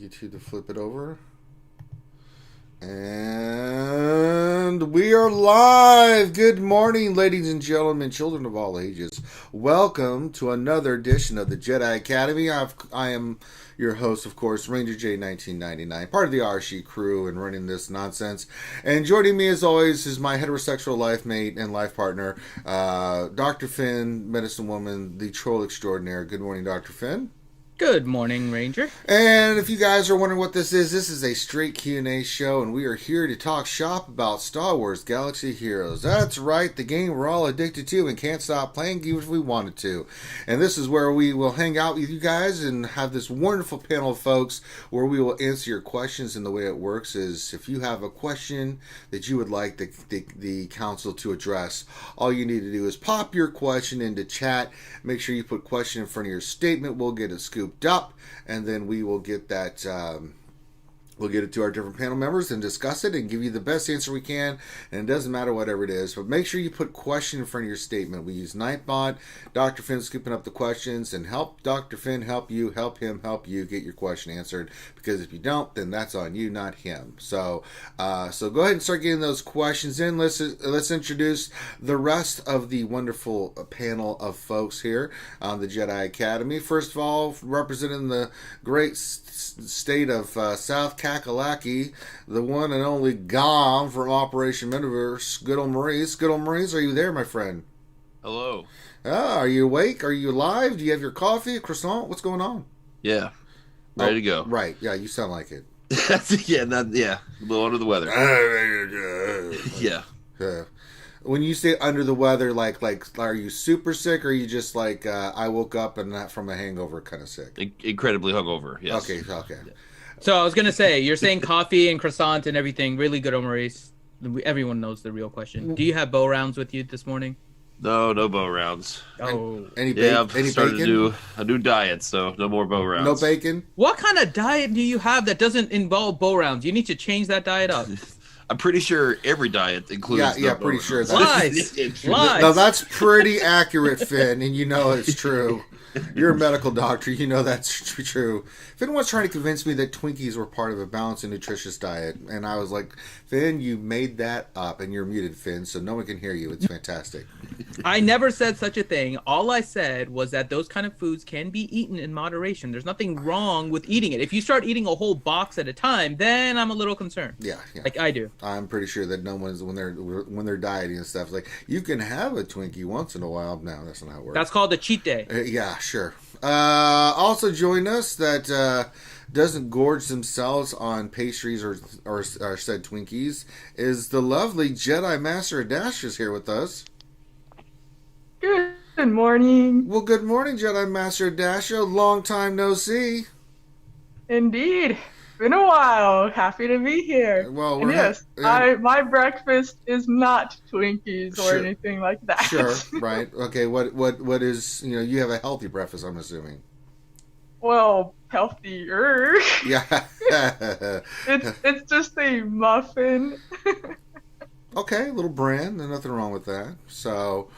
you two to flip it over. And we are live. Good morning, ladies and gentlemen, children of all ages. Welcome to another edition of the Jedi Academy. I am your host, of course, Ranger J 1999, part of the RC crew and running this nonsense. And joining me, as always, is my heterosexual life mate and life partner, Dr. Finn, medicine woman, the troll extraordinaire. Good morning, Dr. Finn. Good morning, Ranger. And if you guys are wondering what this is a straight Q&A show, and we are here to talk shop about Star Wars Galaxy Heroes. That's right, the game we're all addicted to and can't stop playing even if we wanted to. And this is where we will hang out with you guys and have this wonderful panel of folks where we will answer your questions. And the way it works is if you have a question that you would like the council to address, all you need to do is pop your question into chat. Make sure you put question in front of your statement. We'll get it scooped up, and then we will get that we'll get it to our different panel members and discuss it and give you the best answer we can. And it doesn't matter whatever it is, but make sure you put question in front of your statement. We use Nightbot, Dr. Finn scooping up the questions, and help Dr. Finn help you, help him help you get your question answered, because if you don't, then that's on you, not him. So so go ahead and start getting those questions in. Let's introduce the rest of the wonderful panel of folks here on the Jedi Academy. First of all, representing the great state of South Kakalaki, the one and only Gom from Operation Metaverse, good old Maurice. Good old Maurice, are you there, my friend? Hello. Are you awake? Are you alive? Do you have your coffee, a croissant? What's going on? Yeah. Ready to go. Right. Yeah, you sound like it. yeah, a little under the weather. Yeah. When you say under the weather, like, are you super sick, or are you just like, I woke up and not from a hangover kind of sick? Incredibly hungover, yes. Okay. Yeah. So I was going to say, you're saying coffee and croissant and everything. Really good, Maurice. Everyone knows the real question. Do you have bow rounds with you this morning? No bow rounds. Oh. I've started to do a new diet, so no more bow rounds. No bacon? What kind of diet do you have that doesn't involve bow rounds? You need to change that diet up. I'm pretty sure every diet includes pretty sure that. Lies. No, that's pretty accurate, Finn, and you know it's true. You're a medical doctor. You know that's true. Finn was trying to convince me that Twinkies were part of a balanced and nutritious diet, and I was like, Finn, you made that up, and you're muted, Finn, so no one can hear you. It's fantastic. I never said such a thing. All I said was that those kind of foods can be eaten in moderation. There's nothing wrong with eating it. If you start eating a whole box at a time, then I'm a little concerned. Yeah. Like I do. I'm pretty sure that no one's when they're dieting and stuff, like, you can have a Twinkie once in a while. No, that's not how it works. That's called a cheat day. Yeah, sure. Also join us that doesn't gorge themselves on pastries or said Twinkies is the lovely Jedi Master Dash is here with us. Good morning. Well, good morning, Jedi Master Dasha. Long time no see. Indeed. Been a while. Happy to be here. Well, and yes, my breakfast is not Twinkies or anything like that. Sure, right. Okay, what is, you have a healthy breakfast, I'm assuming. Well, healthier. Yeah. it's just a muffin. Okay, little brand, there's nothing wrong with that. So,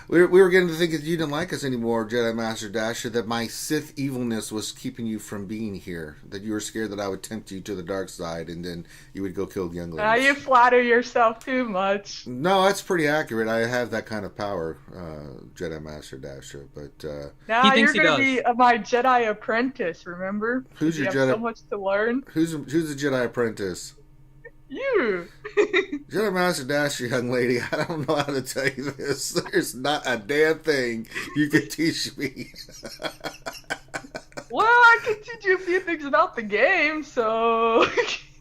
we were getting to think that you didn't like us anymore, Jedi Master Dasher, that my Sith evilness was keeping you from being here, that you were scared that I would tempt you to the dark side, and then you would go kill younglings. You flatter yourself too much. No, that's pretty accurate. I have that kind of power, Jedi Master Dasher, but... Now you're going to be my Jedi apprentice, remember? Who's your Jedi? You have so much to learn. Who's the Jedi apprentice? You. Jedi Master Dash, young lady, I don't know how to tell you this. There's not a damn thing you can teach me. Well, I can teach you a few things about the game, so...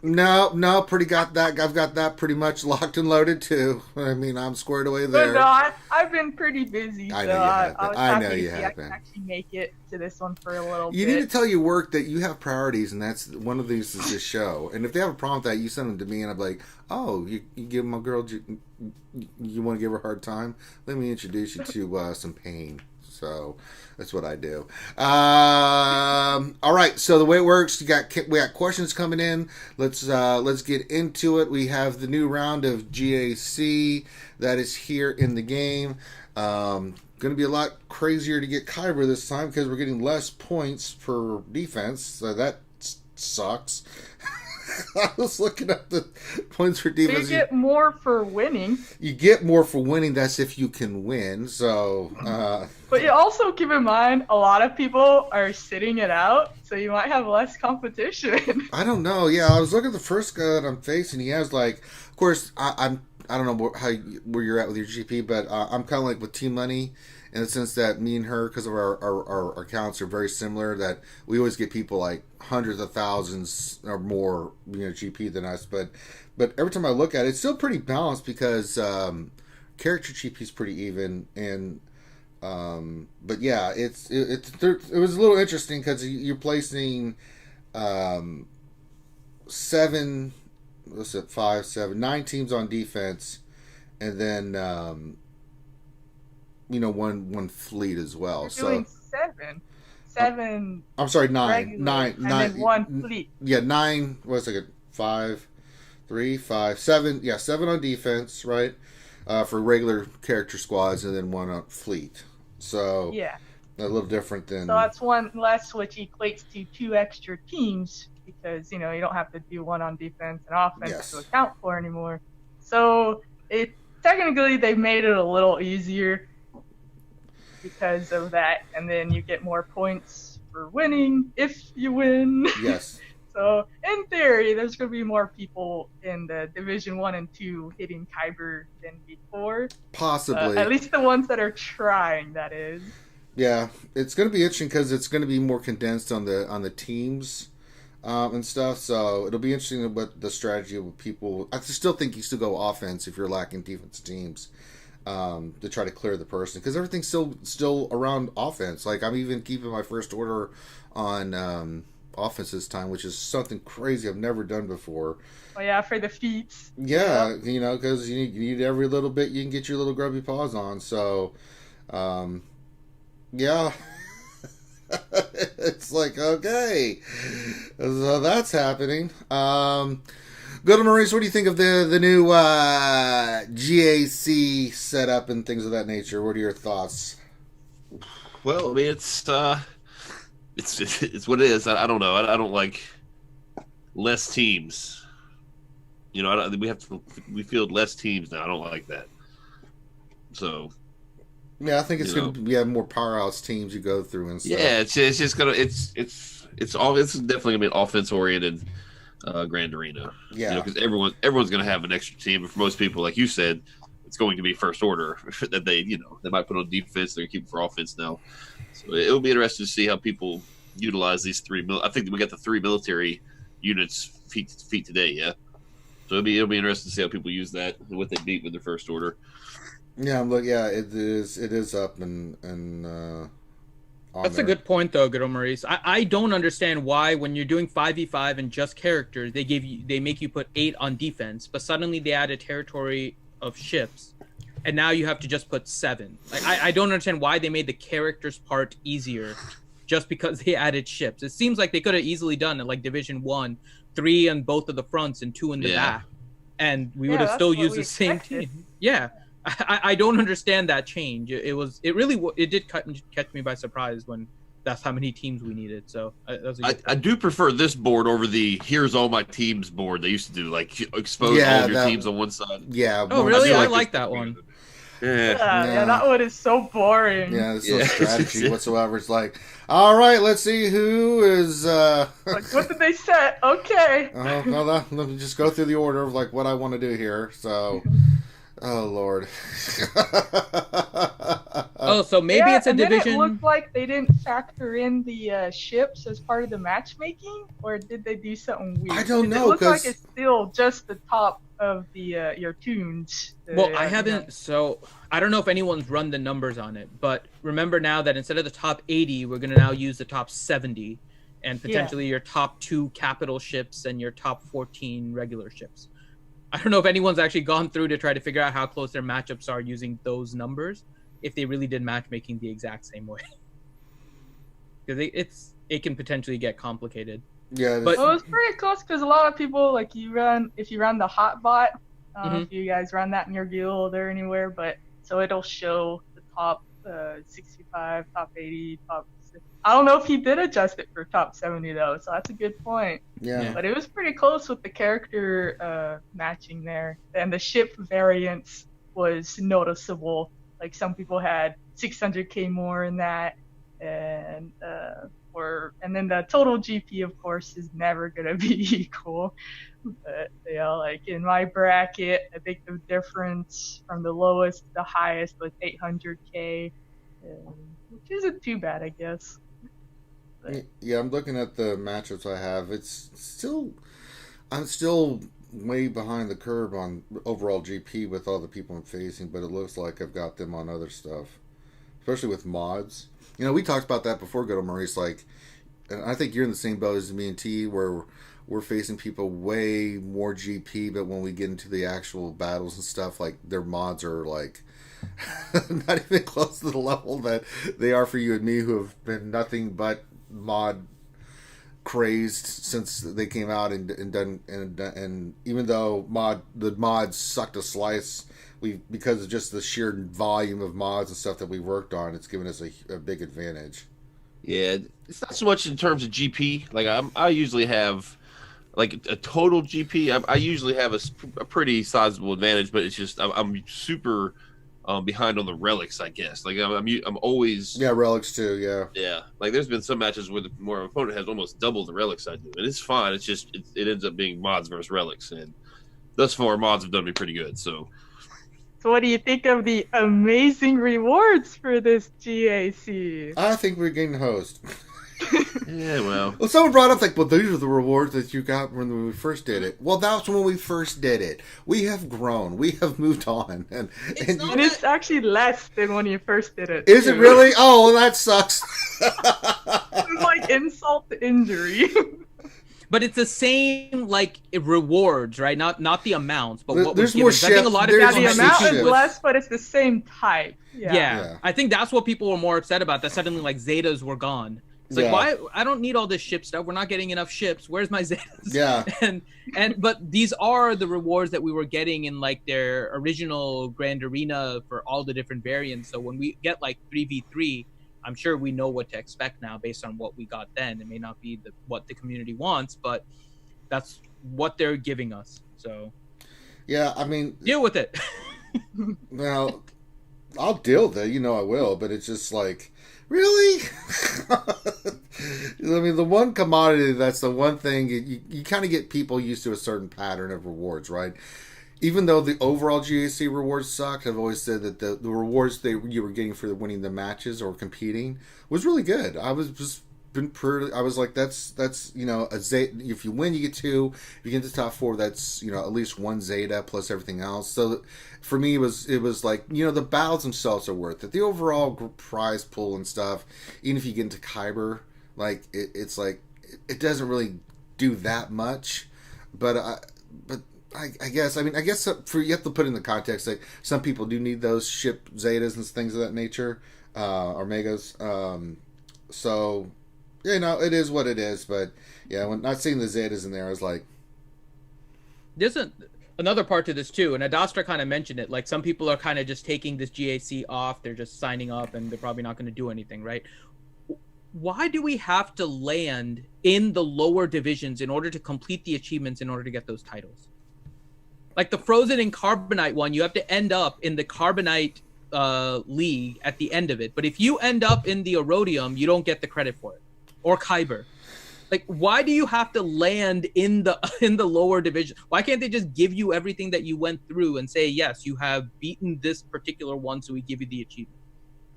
No, I've got that pretty much locked and loaded too. I mean, I'm squared away there. But no, I've been pretty busy, I so I know you have I can actually make it to this one for a little bit. You need to tell your work that you have priorities, and that's one of these is this show. And if they have a problem with that, you send them to me, and I'm like, oh, you give my girl, you want to give her a hard time? Let me introduce you to some pain. So that's what I do. All right. So the way it works, we got questions coming in. Let's get into it. We have the new round of GAC that is here in the game. Going to be a lot crazier to get Kyber this time because we're getting less points per defense. So that sucks. I was looking at the points for defense. You get more for winning. You get more for winning. That's if you can win. So, but you also keep in mind a lot of people are sitting it out, so you might have less competition. I don't know. Yeah, I was looking at the first guy that I'm facing. He has like, of course, I don't know where you're at with your GP, but I'm kind of like with Team Money in the sense that me and her, because of our accounts are very similar, that we always get people like hundreds of thousands or more, GP than us. But every time I look at it, it's still pretty balanced because character GP is pretty even. And but yeah, it was a little interesting because you're placing 7. What's it? 5, 7, 9 teams on defense, and then one fleet as well. You're doing 7. I'm sorry, 9, regular, 9, and 9. then 1 fleet. Yeah, 9. What's it? 5, 3, 5, 7. Yeah, 7 on defense, right? For regular character squads, and then 1 on fleet. So yeah, a little different than. So that's 1 less, which equates to 2 extra teams. Because you don't have to do 1 on defense and offense to account for anymore. So technically they made it a little easier because of that, and then you get more points for winning if you win. Yes. So in theory, there's going to be more people in the Division 1 and 2 hitting Kyber than before. Possibly. At least the ones that are trying, that is. Yeah, it's going to be interesting because it's going to be more condensed on the teams. And stuff, so it'll be interesting what the strategy of people. I still think you still go offense if you're lacking defense teams, to try to clear the person because everything's still around offense. Like I'm even keeping my first order on offense this time, which is something crazy I've never done before. Oh yeah, for the feats. Yeah, because you need every little bit you can get your little grubby paws on. So, yeah. It's like, okay, so that's happening. Good to Maurice, what do you think of the new GAC setup and things of that nature? What are your thoughts? Well, I mean, it's what it is. I don't know. I don't like less teams. We field less teams now. I don't like that. So. Yeah, I think it's going to be more powerhouse teams you go through and stuff. Yeah, it's just gonna it's definitely gonna be an offense oriented Grand Arena. Yeah, because everyone's gonna have an extra team, but for most people, like you said, it's going to be first order that they might put on defense. They're keeping for offense now, so it'll be interesting to see how people utilize these 3. I think we got the 3 military units feat today. Yeah, so it'll be interesting to see how people use that and what they beat with their first order. Yeah, look, yeah, it is up and that's a good point though, Good Maurice. I don't understand why when you're doing 5v5 and just characters, they make you put 8 on defense, but suddenly they add a territory of ships, and now you have to just put 7. Like I don't understand why they made the characters part easier, just because they added ships. It seems like they could have easily done it like Division 1, 3 on both of the fronts and 2 in the back, and we would have still used the same team. Yeah. I don't understand that change. It did catch me by surprise when that's how many teams we needed. So I do prefer this board over the here's all my teams board. They used to do like expose all of your teams on one side. Yeah. Oh really? I like that one. Yeah, that one is so boring. Yeah, there's no strategy whatsoever. It's like, all right, let's see who is. Like, what did they set? Okay. Well, let me just go through the order of like what I want to do here. So. Oh Lord! So maybe it's a division. It looked like they didn't factor in the ships as part of the matchmaking, or did they do something weird? I don't know. It looks like it's still just the top of the your tunes. Well, I haven't. So I don't know if anyone's run the numbers on it, but remember now that instead of the top 80, we're going to now use the top 70, and potentially your top 2 capital ships and your top 14 regular ships. I don't know if anyone's actually gone through to try to figure out how close their matchups are using those numbers, if they really did matchmaking the exact same way. Because it can potentially get complicated. Yeah, but it was pretty close because a lot of people like if you run the hot bot. I don't know if you guys run that in your guild or anywhere, but so it'll show the top 65, top 80, top. I don't know if he did adjust it for top 70 though, so that's a good point. Yeah. But it was pretty close with the character matching there, and the ship variance was noticeable. Like some people had 600k more in that, and then the total GP, of course, is never gonna be equal. But like in my bracket, I think the difference from the lowest to the highest was 800k, which isn't too bad, I guess. But, yeah, I'm looking at the matchups I have. I'm still way behind the curve on overall GP with all the people I'm facing, but it looks like I've got them on other stuff, especially with mods. We talked about that before, Good Maurice. Like, and I think you're in the same boat as me and T, where we're facing people way more GP, but when we get into the actual battles and stuff, like their mods are like not even close to the level that they are for you and me, who have been nothing but mod crazed since they came out and done and even though the mods sucked a slice, because of just the sheer volume of mods and stuff that we worked on, it's given us a big advantage. Yeah, it's not so much in terms of GP. Like I usually have like a total GP. I usually have a pretty sizable advantage, but it's just I'm super behind on the relics, I guess. Like I'm always relics too. Yeah. Like there's been some matches where my opponent has almost double the relics I do, and it's fine. It's just it ends up being mods versus relics, and thus far mods have done me pretty good. So what do you think of the amazing rewards for this GAC? I think we're getting hosed. Yeah, well, someone brought up, like, well, these are the rewards that you got when we first did it. Well, that's when we first did it. We have grown. We have moved on. And it's actually less than when you first did it. Is it really? Oh, well, that sucks. It's like insult to injury. But it's the same, like, rewards, right? Not the amounts, but what there's was more given. I think a lot of the people amount is less, but it's the same type. Yeah. I think that's what people were more upset about, that suddenly, like, Zetas were gone. It's like, why? I don't need all this ship stuff. We're not getting enough ships. Where's my Zetas? Yeah. But these are the rewards that we were getting in, like, their original Grand Arena for all the different variants. So when we get, like, 3v3, I'm sure we know what to expect now based on what we got then. It may not be what the community wants, but that's what they're giving us. So, yeah, I mean, deal with it. Well, I'll deal with it. I will. But it's just like, really? I mean, the one commodity that's the one thing you kind of get people used to a certain pattern of rewards, right? Even though the overall GAC rewards sucked, I've always said that the rewards you were getting for winning the matches or competing was really good. I was just I was like, that's a Zeta. If you win, you get 2. If you get to the top 4, that's at least 1 Zeta plus everything else. So for me, it was like the battles themselves are worth it. The overall prize pool and stuff, even if you get into Kyber, like it's like it doesn't really do that much, but I guess you have to put in the context, like some people do need those ship Zetas and things of that nature, or Megas. So it is what it is. But yeah, when not seeing the Zetas in there, I was like, there's another part to this too, and Adastra kind of mentioned it. Like some people are kind of just taking this GAC off; they're just signing up, and they're probably not going to do anything, right? Why do we have to land in the lower divisions in order to complete the achievements in order to get those titles? Like the Frozen and Carbonite one, you have to end up in the Carbonite league at the end of it. But if you end up in the Erodium, you don't get the credit for it. Or Kyber. Like, why do you have to land in the lower division? Why can't they just give you everything that you went through and say, yes, you have beaten this particular one, so we give you the achievement?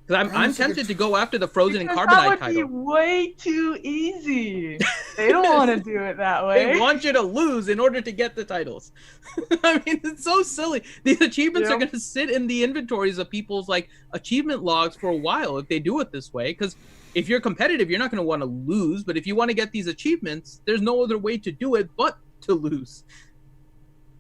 Because I'm tempted to go after the Frozen and Carbonite title. That would be way too easy. They don't want to do it that way. They want you to lose in order to get the titles. I mean, it's so silly. These achievements are going to sit in the inventories of people's like achievement logs for a while if they do it this way. Because if you're competitive, you're not going to want to lose. But if you want to get these achievements, there's no other way to do it but to lose.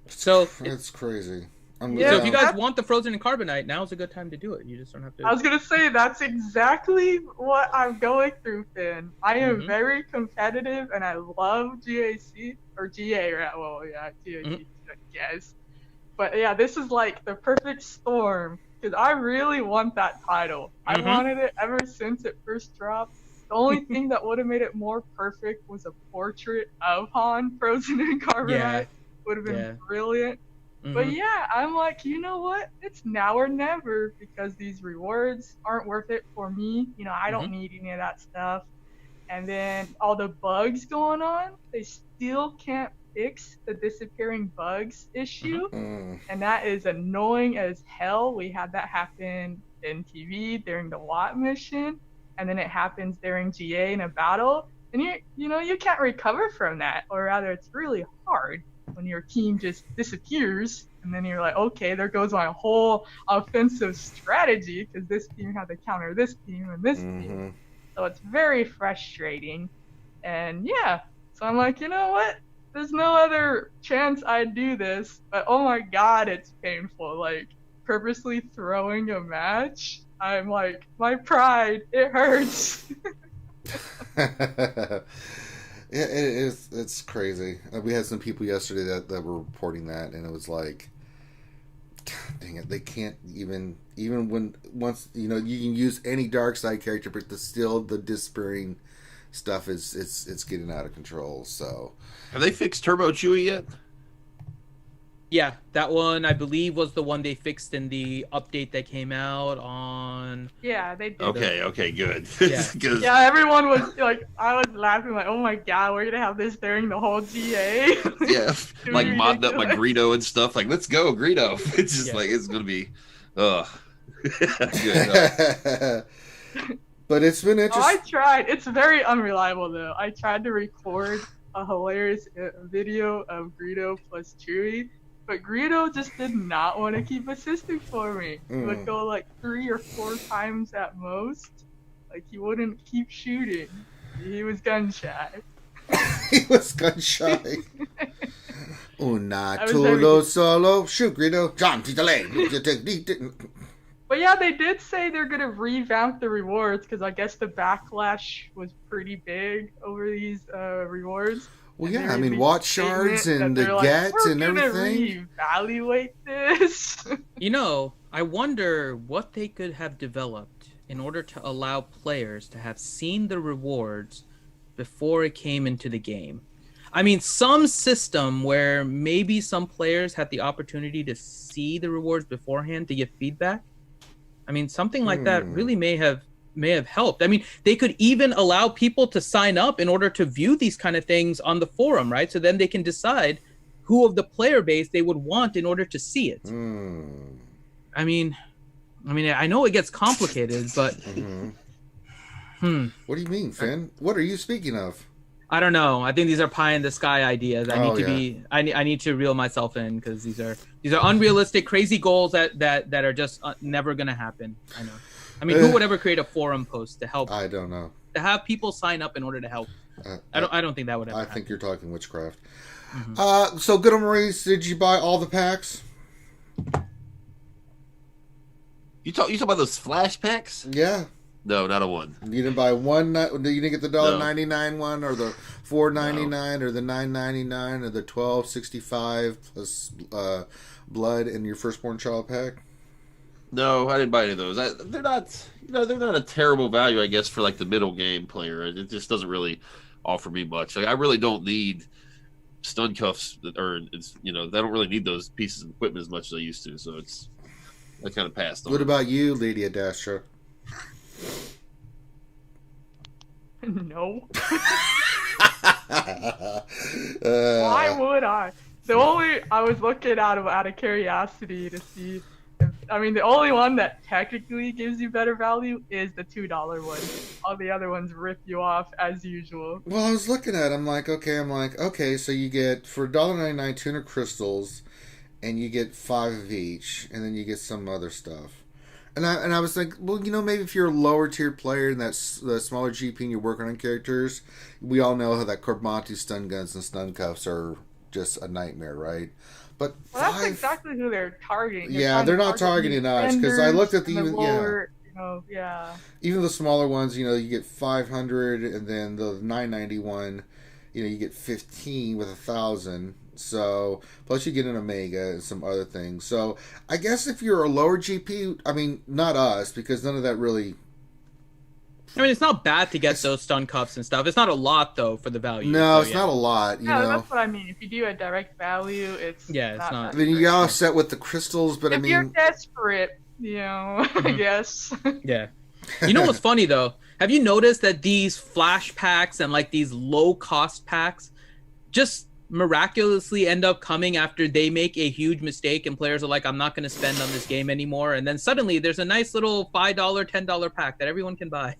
So it's crazy. So if you guys want the frozen and carbonite, now's a good time to do it. You just don't have to. I was gonna say that's exactly what I'm going through, Finn. I am very competitive, and I love GAC or GA, right? Well, yeah, GAC, I guess. But yeah, this is like the perfect storm because I really want that title. I wanted it ever since it first dropped. The only thing that would have made it more perfect was a portrait of Han frozen in carbonite. Yeah. Would have been brilliant. But yeah, I'm like, you know what? It's now or never because these rewards aren't worth it for me. You know, I don't need any of that stuff. And then all the bugs going on, they still can't fix the disappearing bugs issue. And that is annoying as hell. We had that happen in TV during the Wat mission. And then it happens during GA in a battle. And you can't recover from that. Or rather, it's really hard when your team just disappears, and then you're like, okay, there goes my whole offensive strategy because this team had to counter this team and this team. So it's very frustrating. And yeah, so I'm like, you know what? There's no other chance I'd do this, but oh my god, it's painful. Like, purposely throwing a match, I'm like, my pride, it hurts. Yeah, it's crazy. We had some people yesterday that were reporting that, and it was like, God dang it, they can't even when once you can use any dark side character, but the disappearing stuff it's getting out of control. So, have they fixed Turbo Chewie yet? Yeah, that one I believe was the one they fixed in the update that came out on. Yeah, they did. Okay, good. Yeah, everyone was like, I was laughing like, oh my god, we're gonna have this during the whole GA. Yeah, like modding up my Greedo and stuff. Like, let's go, Greedo. It's just like it's gonna be, good. But it's been interesting. I tried. It's very unreliable though. I tried to record a hilarious video of Greedo plus Chewie. But Greedo just did not want to keep assisting for me. He would go like 3 or 4 times at most. Like, he wouldn't keep shooting. He was gun shy. He was gun shy. Una, todo, solo. Shoot, Greedo. John, But yeah, they did say they're going to revamp the rewards because I guess the backlash was pretty big over these rewards. Well, yeah, I mean, watch shards and the get and everything. Reevaluate this. I wonder what they could have developed in order to allow players to have seen the rewards before it came into the game. I mean, some system where maybe some players had the opportunity to see the rewards beforehand to get feedback. I mean, something like that really may have helped. I mean, they could even allow people to sign up in order to view these kind of things on the forum, right? So then they can decide who of the player base they would want in order to see it. I mean, I know it gets complicated, but What do you mean, Finn? What are you speaking of? I don't know. I think these are pie in the sky ideas. I need to reel myself in because these are unrealistic, crazy goals that are just never going to happen. I know. I mean, who would ever create a forum post to help? I don't know. To have people sign up in order to help. I don't think that would ever happen. I think you're talking witchcraft. So, good old Maurice, did you buy all the packs? You talk about those flash packs? Yeah. No, not a one. You didn't buy one? You didn't get the $1.99 one, or the $4.99, or the $9.99, or the $12.65 plus blood in your firstborn child pack? No, I didn't buy any of those. They're not a terrible value, I guess, for like the middle game player. It just doesn't really offer me much. Like, I really don't need stun cuffs I don't really need those pieces of equipment as much as I used to. So I kind of passed on. What about you, Lady Adastra? No. Why would I? I was looking out of curiosity to see. The only one that technically gives you better value is the $2 one. All the other ones rip you off as usual. Well, I was looking at it. I'm like, okay, so you get, for $1.99, 200 crystals, and you get 5 of each, and then you get some other stuff. And I was like, well, maybe if you're a lower tier player and that's the smaller GP and you're working on characters, we all know how that Cormati stun guns and stun cuffs are just a nightmare, right? But that's exactly who they're targeting. They're not targeting us because I looked at even the smaller ones. You get 500, and then the 991. You get 15 with 1,000. So plus you get an Omega and some other things. So I guess if you're a lower GP, I mean, not us because none of that really. I mean, it's not bad to get those stun cuffs and stuff. It's not a lot though for the value. No, it's not a lot. You know, that's what I mean. If you do a direct value, it's not. Then you get offset with the crystals, but if you're desperate, I guess. Yeah. You know what's funny though? Have you noticed that these flash packs and like these low cost packs just miraculously end up coming after they make a huge mistake and players are like, I'm not going to spend on this game anymore, and then suddenly there's a nice little $5 $10 pack that everyone can buy.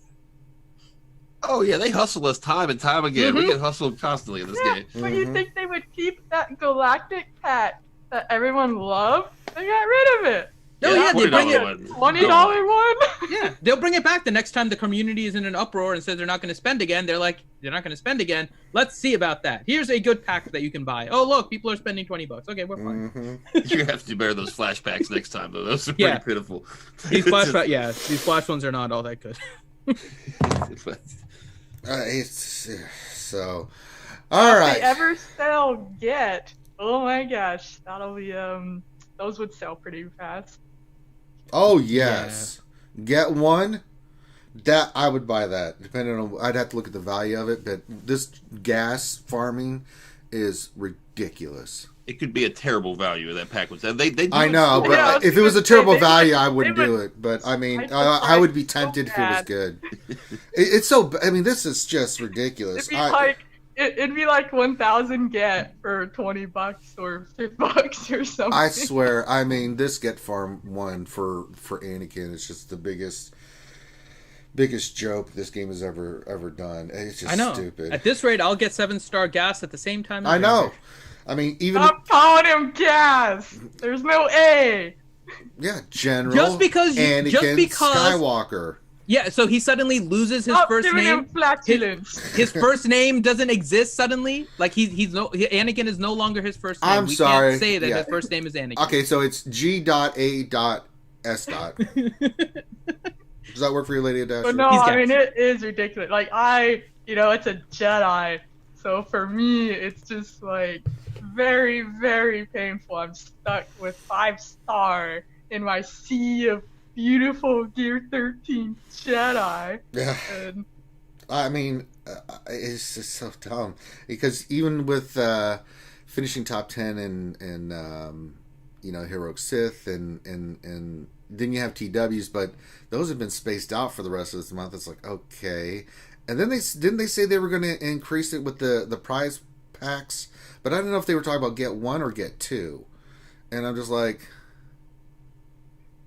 Oh yeah, they hustle us time and time again. We get hustled constantly in this game. But you think they would keep that galactic pack that everyone loved? They got rid of it. Oh yeah, they bring it $20 one. Yeah, they'll bring it back the next time the community is in an uproar and says they're not going to spend again. They're like, they're not going to spend again. Let's see about that. Here's a good pack that you can buy. Oh look, people are spending $20. Okay, we're fine. You have to bear those flashbacks next time though. Those are pretty pitiful. These these flash ones are not all that good. So, all right. If they ever sell Get, oh my gosh, that'll be those would sell pretty fast. Oh yes, Get one. That I would buy that. Depending on, I'd have to look at the value of it, but this gas farming is ridiculous. It could be a terrible value of that pack. I know, but if it was a terrible value, I wouldn't do it. But I mean, I would be tempted if it was good. It's so. I mean, this is just ridiculous. It'd be like 1,000 Get for $20 or $50 or something. I swear. I mean, this Get farm one for Anakin is just the biggest joke this game has ever done. It's just stupid. At this rate, I'll get 7-star gas at the same time. I know. I mean, even stop calling him Gas. There's no A. Yeah, General. Just because Skywalker. Yeah, so he suddenly loses his first name. His first name doesn't exist suddenly. Like Anakin is no longer his first name. We can't say that his first name is Anakin. Okay, so it's G.A.S. Does that work for you, Lady Dasher? But no, I mean it is ridiculous. Like it's a Jedi, so for me it's just like very, very painful. I'm stuck with 5-star in my sea of beautiful Gear 13 Jedi. Yeah. And I mean, it's just so dumb because even with finishing top 10 and Heroic Sith and then you have TWs, but those have been spaced out for the rest of this month. It's like, okay. And then didn't they say they were going to increase it with the prize packs? But I don't know if they were talking about Get 1 or Get 2. And I'm just like,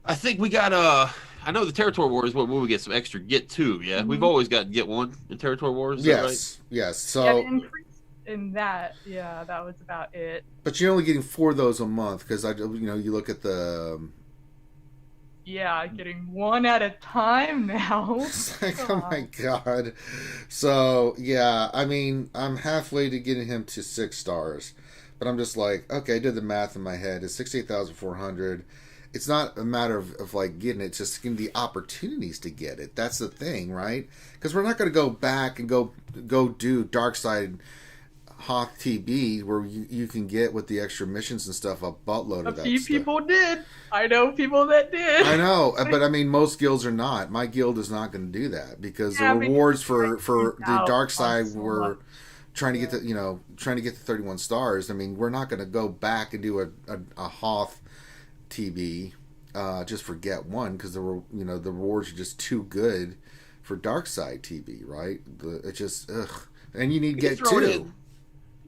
I think we got I know the Territory Wars. What will we get? Some extra Get 2? Yeah, we've always got Get 1 in Territory Wars. Yes, right? Yes. So increase in that, that was about it. But you're only getting 4 of those a month because you look at the. Getting 1 at a time now. It's like, oh my god. So yeah, I mean, I'm halfway to getting him to 6 stars, but I'm just like, okay, I did the math in my head. It's 68,400. It's not a matter of like getting it, it's just getting the opportunities to get it. That's the thing, right? Because we're not going to go back and go do Dark Side Hoth TB where you can get with the extra missions and stuff a buttload of that stuff. A few people did. I know people that did. I know, but I mean most guilds are not. My guild is not going to do that because the rewards for the Dark Side were trying to get the 31 stars. I mean, we're not going to go back and do a Hoth TB just for Get 1 because the rewards are just too good for Dark Side TB, right? It's just and you need Get 2.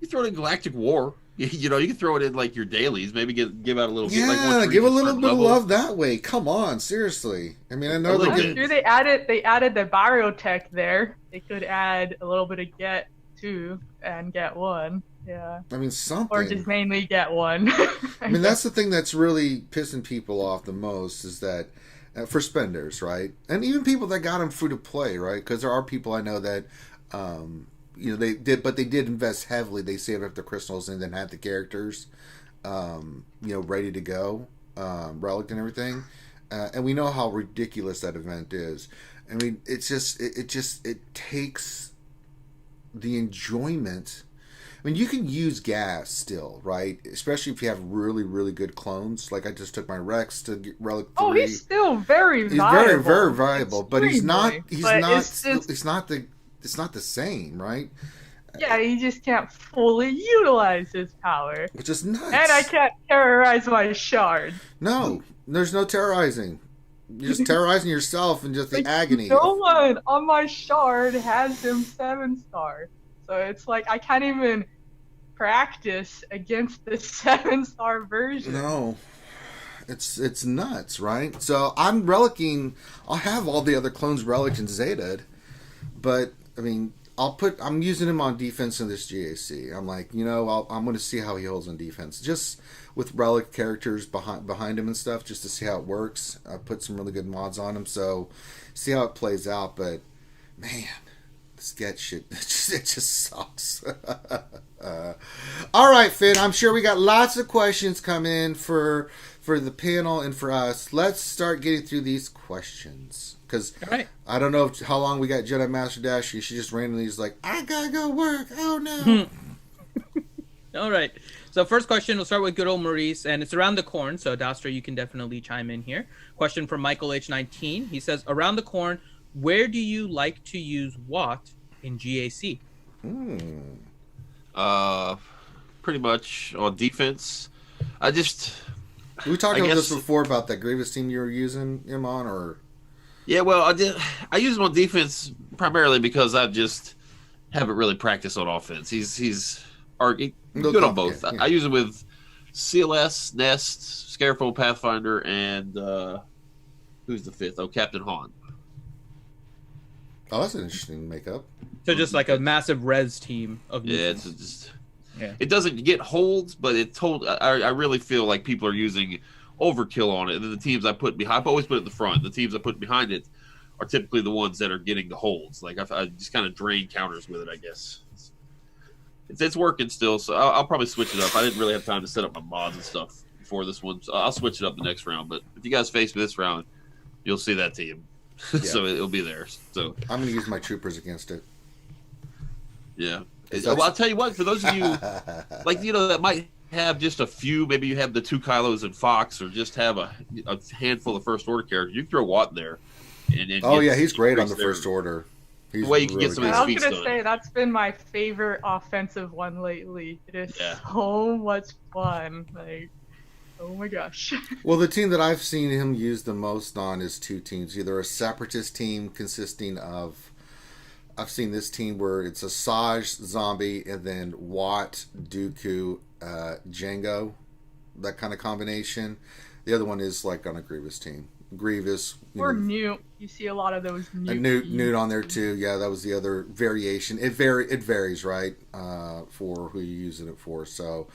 You throw it in Galactic War. You can throw it in like your dailies. Maybe give out a little. Yeah, give a little bit of love that way. Come on, seriously. I mean, I know they added the biotech there. They could add a little bit of Get 2 and Get 1. Yeah. I mean, something. Or just mainly Get 1. I mean, that's the thing that's really pissing people off the most is that for spenders, right? And even people that got them free to play, right? Because there are people I know that, they did invest heavily. They saved up the crystals and then had the characters. ready to go, relic and everything, and we know how ridiculous that event is. I mean, it takes the enjoyment. I mean, you can use gas still, right? Especially if you have really, really good clones. Like I just took my Rex to get Relic 3. Oh, he's still very viable. He's very, very viable, but he's not. It's not the same, right? Yeah, he just can't fully utilize his power. Which is nuts. And I can't terrorize my shard. No, there's no terrorizing. You're just terrorizing yourself and just the agony. No one on my shard has him 7-star. So it's like I can't even practice against the 7-star version. No. It's nuts, right? So I'm relicking. I'll have all the other clones relic and Zeta'd, but I mean, I'm using him on defense in this GAC. I'm like, I'm going to see how he holds on defense, just with relic characters behind him and stuff, just to see how it works. I put some really good mods on him, so see how it plays out. But man, this get shit, it just sucks. All right, Finn. I'm sure we got lots of questions coming in for the panel and for us. Let's start getting through these questions. Because I don't know how long we got Jedi Master Dash. She just randomly is like, I gotta go work. Oh no. All right. So first question, we'll start with good old Maurice, and it's around the corn. So Dastra, you can definitely chime in here. Question from Michael H19. He says, around the corn, where do you like to use Wat in GAC? Pretty much on defense. We talked about this before about that Grievous team you were using him on, or? Yeah, well, I use him on defense primarily because I just haven't really practiced on offense. He's good on both. Yeah. I use him with CLS, Nest, Scarefold, Pathfinder, and who's the fifth? Oh, Captain Han. Oh, that's an interesting makeup. So just like a massive res team of it doesn't get holds, but I really feel like people are using overkill on it, and then the teams I put behind, I've always put it in the front. The teams I put behind it are typically the ones that are getting the holds. Like I just kind of drain counters with it, I guess. It's working still, so I'll probably switch it up. I didn't really have time to set up my mods and stuff before this one, so I'll switch it up the next round. But if you guys face me this round, you'll see that team, so it'll be there. So I'm going to use my troopers against it. Yeah. Well, I'll tell you what. For those of you that might have just a few, maybe you have the 2 Kylos and Fox, or just have a handful of first order characters. You can throw Wat in there. He's great on the first order. He's the way you can get some of these feats done. I was gonna say that's been my favorite offensive one lately. It is so much fun. Like, oh my gosh. Well, the team that I've seen him use the most on is 2 teams. Either a separatist team consisting of, I've seen this team where it's a Saj zombie and then Wat, Dooku, Jango, that kind of combination. The other one is like on a Grievous team. Grievous. Or Newt. You see a lot of those Newt on there too. Yeah, that was the other variation. It varies, right? For who you're using it for. So,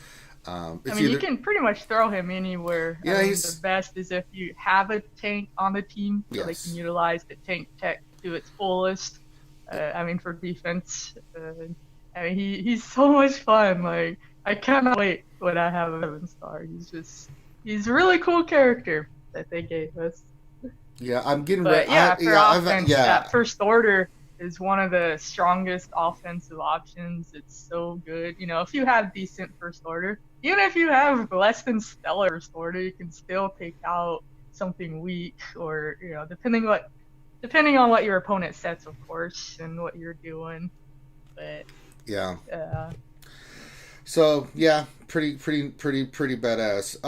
you can pretty much throw him anywhere. Yeah, the best is if you have a tank on the team, so they can utilize the tank tech to its fullest. For defense. He's so much fun. Like, I cannot wait when I have a 7-star. He's a really cool character that they gave us. Yeah, I'm getting ready. That first order is one of the strongest offensive options. It's so good. If you have decent first order, even if you have less than stellar first order, you can still take out something weak, or depending on what your opponent sets, of course, and what you're doing. But so pretty badass.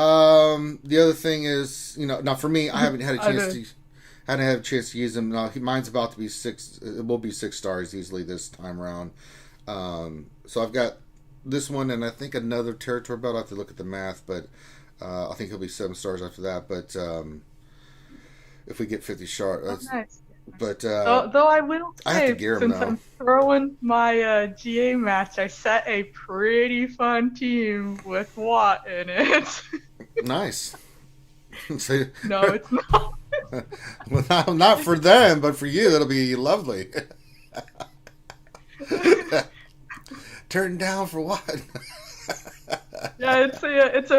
The other thing is, now for me, I haven't had a chance to use him. No, mine's about to be 6. It will be 6 stars easily this time around. So I've got this one, and I think another territory belt. I have to look at the math, but I think he'll be 7 stars after that. But if we get 50 shards, nice. But though I will say, I have to gear him since now. I'm throwing my GA match, I set a pretty fun team with Wat in it. Nice. So, no, it's not. Well, not for them, but for you, that'll be lovely. Turn down for what? Yeah, it's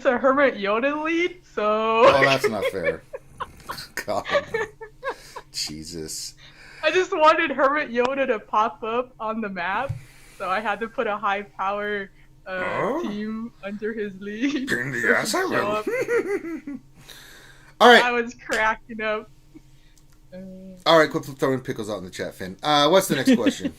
a Hermit Yoda lead, so. Oh, that's not fair. God. Jesus. I just wanted Hermit Yoda to pop up on the map, so I had to put a high power team under his lead. Yes, I will. All right. I was cracking up. All right, quit throwing pickles out in the chat, Finn. What's the next question?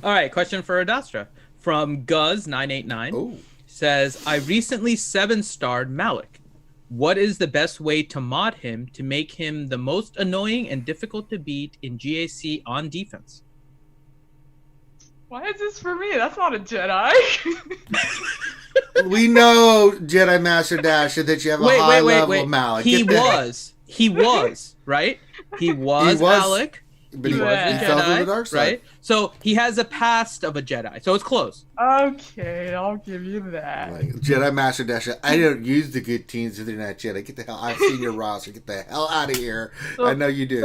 All right, question for Adastra from Guz989. Oh. Says, I recently 7-starred Malak. What is the best way to mod him to make him the most annoying and difficult to beat in GAC on defense? Why is this for me? That's not a Jedi. We know, Jedi Master Dasher, that you have a high level Malak. He was, right? He was Malak. But he fell to the dark side. Right? So he has a past of a Jedi. So it's close. Okay, I'll give you that. Like, Jedi Master Dasher, I don't use the good teams if they're not Jedi. Get the hell, I've seen your roster. Get the hell out of here. I know you do.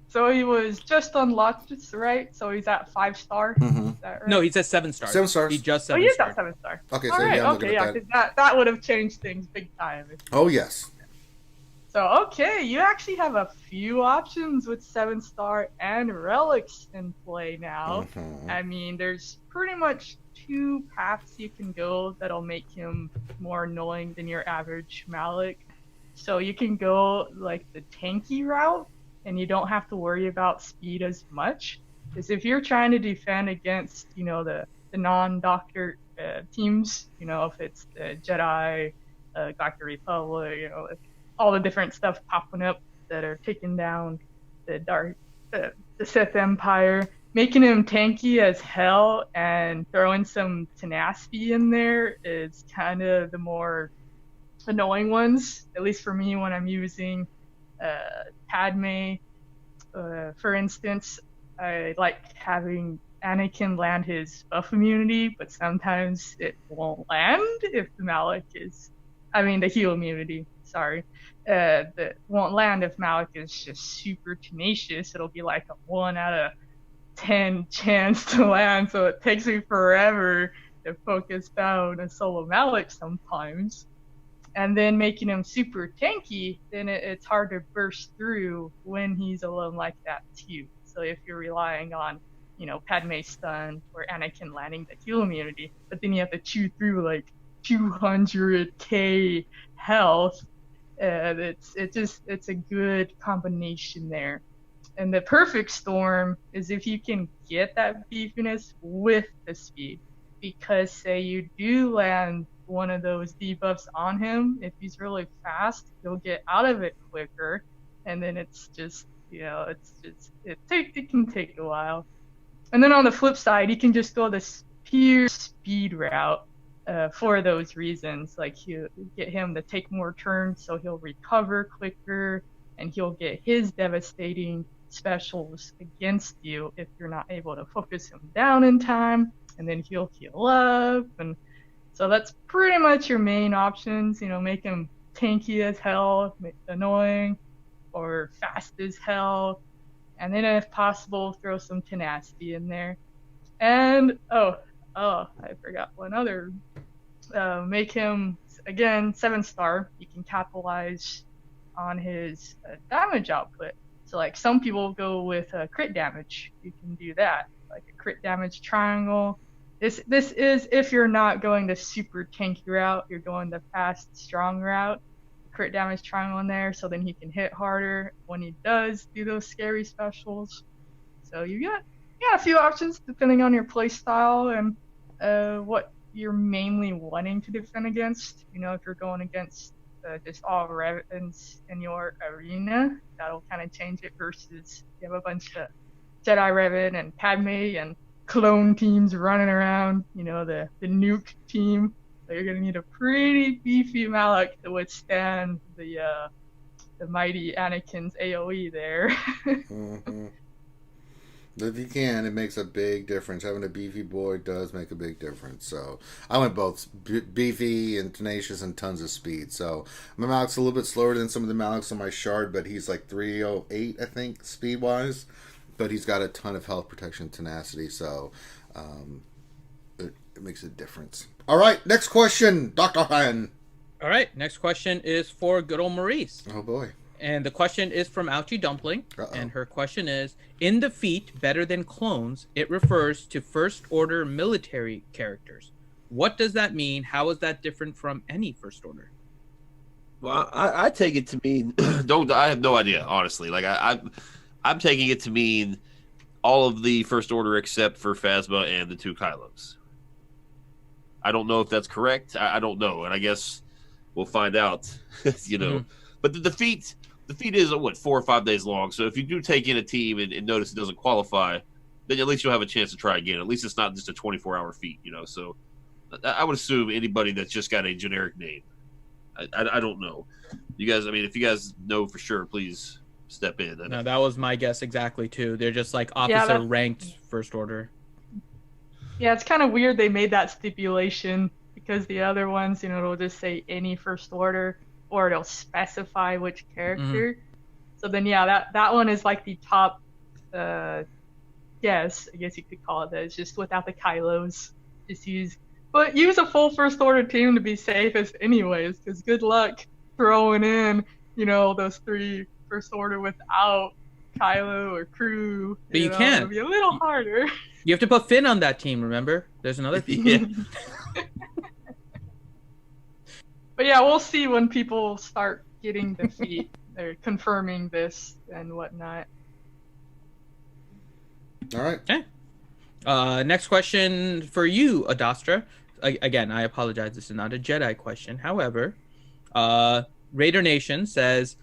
So he was just unlocked, right? So he's at 5-star. Mm-hmm. Is that right? No, he's at 7-star. 7-star. He just 7-star. Oh, he's at 7-star. Okay, all so right, yeah, I'm okay, looking at because that would have changed things big time. Oh, yes. So, okay, you actually have a few options with 7-star and relics in play now. Mm-hmm. I mean, there's pretty much 2 paths you can go that'll make him more annoying than your average Malak. So you can go like the tanky route, and you don't have to worry about speed as much. Because if you're trying to defend against, the non-Doctor teams, if it's the Jedi, Doctor Republic, all the different stuff popping up that are taking down the Sith Empire, making him tanky as hell and throwing some tenacity in there is kind of the more annoying ones, at least for me when I'm using Padme. For instance, I like having Anakin land his buff immunity, but sometimes it won't land if the Malak is, the heal immunity, sorry. That won't land if Malak is just super tenacious. It'll be like a 1 out of 10 chance to land, so it takes me forever to focus down a solo Malak sometimes. And then making him super tanky, then it's hard to burst through when he's alone like that too. So if you're relying on, Padme stun or Anakin landing the heal immunity, but then you have to chew through like 200k health, it's a good combination there. And the perfect storm is if you can get that beefiness with the speed, because say you do land one of those debuffs on him, if he's really fast, he'll get out of it quicker, and then it's just, it can take a while. And then on the flip side, you can just go this pure speed route for those reasons. Like, you get him to take more turns, so he'll recover quicker, and he'll get his devastating specials against you if you're not able to focus him down in time, and then he'll heal up. And so that's pretty much your main options. Make him tanky as hell, annoying, or fast as hell, and then if possible, throw some tenacity in there. And I forgot one other. Make him again 7-star. You can capitalize on his damage output. So like some people go with crit damage. You can do that, like a crit damage triangle. This is if you're not going the super tanky route, you're going the fast, strong route. Crit damage triangle in there, so then he can hit harder when he does do those scary specials. So you got a few options depending on your play style and what you're mainly wanting to defend against. If you're going against just all Revens in your arena, that'll kind of change it versus you have a bunch of Jedi Revan and Padme and clone teams running around, the nuke team. So you're gonna need a pretty beefy Malak to withstand the mighty Anakin's AoE there. Mm-hmm. If you can, it makes a big difference. Having a beefy boy does make a big difference. So I went both beefy and tenacious and tons of speed. So my Malak's a little bit slower than some of the Malaks on my shard, but he's like 308, I think, speed wise. But he's got a ton of health protection, tenacity. So it makes a difference. All right, next question, Dr. Han. All right, next question is for good old Maurice. Oh, boy. And the question is from Ouchie Dumpling. Uh-oh. And her question is, in the feat Better Than Clones, it refers to First Order military characters. What does that mean? How is that different from any First Order? Well, I take it to mean I have no idea, honestly. Like I'm taking it to mean all of the First Order except for Phasma and the 2 Kylos. I don't know if that's correct. I don't know, and I guess we'll find out. But the feat is 4 or 5 days long. So if you do take in a team and notice it doesn't qualify, then at least you'll have a chance to try again. At least it's not just a 24-hour feat, So I would assume anybody that's just got a generic name. I don't know. You guys, if you guys know for sure, please step in. No, that was my guess exactly too. They're just like officer ranked First Order. Yeah, it's kind of weird they made that stipulation because the other ones, it'll just say any First Order or it'll specify which character. Mm-hmm. So then, yeah, that one is like the top guess. I guess you could call it that. It's just without the Kylos. Just use a full First Order team to be safest anyways, because good luck throwing in, those 3 First Order without Kylo or crew. But you can't. It'll be a little harder. You have to put Finn on that team, remember? There's another team. Yeah. But yeah, we'll see when people start getting the feat. They're confirming this and whatnot. All right. Okay. Next question for you, Adastra. Again, I apologize. This is not a Jedi question. However, Raider Nation says,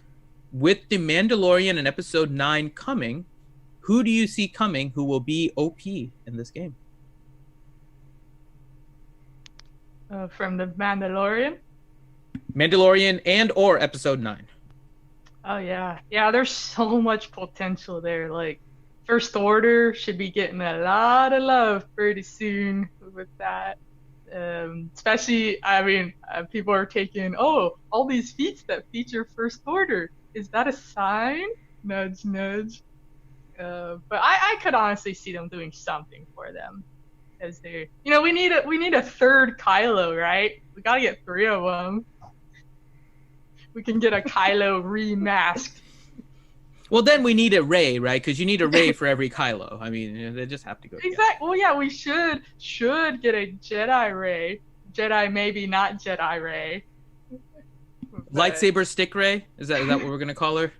with The Mandalorian and Episode 9 coming, who do you see coming who will be OP in this game? From The Mandalorian? Mandalorian and or Episode 9. Oh, yeah. Yeah, there's so much potential there. Like, First Order should be getting a lot of love pretty soon with that. Especially, people are taking, all these feats that feature First Order. Is that a sign? Nudge, nudge. But I could honestly see them doing something for them. As they, we need a third Kylo, right? We gotta get 3 of them. We can get a Kylo remasked. Well, then we need a Rey, right? Because you need a Rey for every Kylo. They just have to go together. Exactly. Well, yeah, we should get a Jedi Rey. Jedi, maybe not Jedi Rey. Lightsaber stick Rey? Is that what we're gonna call her?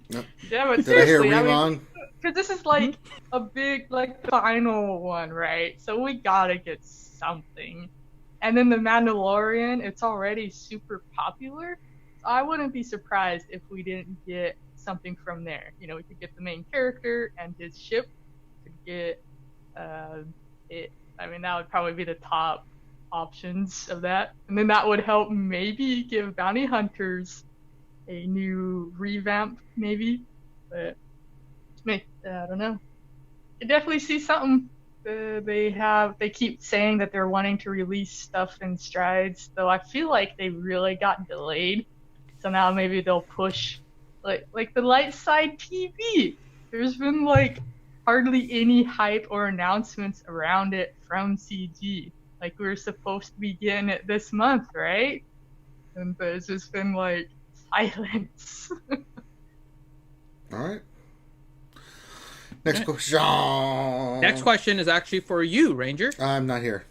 Nope. Yeah, but Did seriously, I hear Revon? because this is like a big, like, final one, right? So we gotta get something. And then The Mandalorian, it's already super popular. So I wouldn't be surprised if we didn't get something from there. We could get the main character and his ship. We could get it. That would probably be the top options of that. And then that would help maybe give bounty hunters a new revamp, maybe. But I don't know. I definitely see something. They keep saying that they're wanting to release stuff in strides, though I feel like they really got delayed. So now maybe they'll push like the light side TV. There's been like hardly any hype or announcements around it from CG. Like, we were supposed to be getting it this month, right? And there's just been like silence. All right. Next question. Next question is actually for you, Ranger. I'm not here.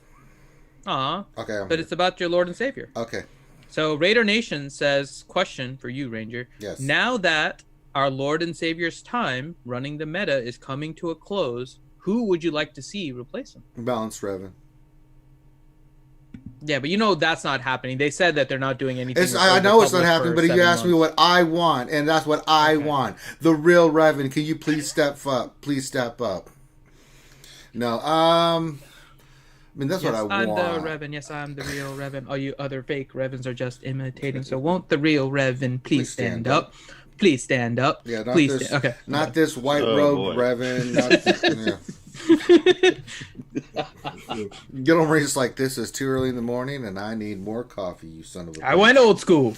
Aw. Okay. But it's about your Lord and Savior. Okay. So Raider Nation says, question for you, Ranger. Yes. Now that our Lord and Savior's time running the meta is coming to a close, who would you like to see replace him? Balanced Revan. Yeah, but that's not happening. They said that they're not doing anything. I know it's not happening, but you asked me what I want, and that's what I want. The real Revan. Can you please step up? Please step up. No, that's what I want. I'm the Revan. Yes, I'm the real Revan. All you other fake Revans are just imitating. So won't the real Revan please stand up? Please stand up. Yeah, not this white robe Revan. Not this, Get on race like this is too early in the morning, and I need more coffee. You son of a. I went old school.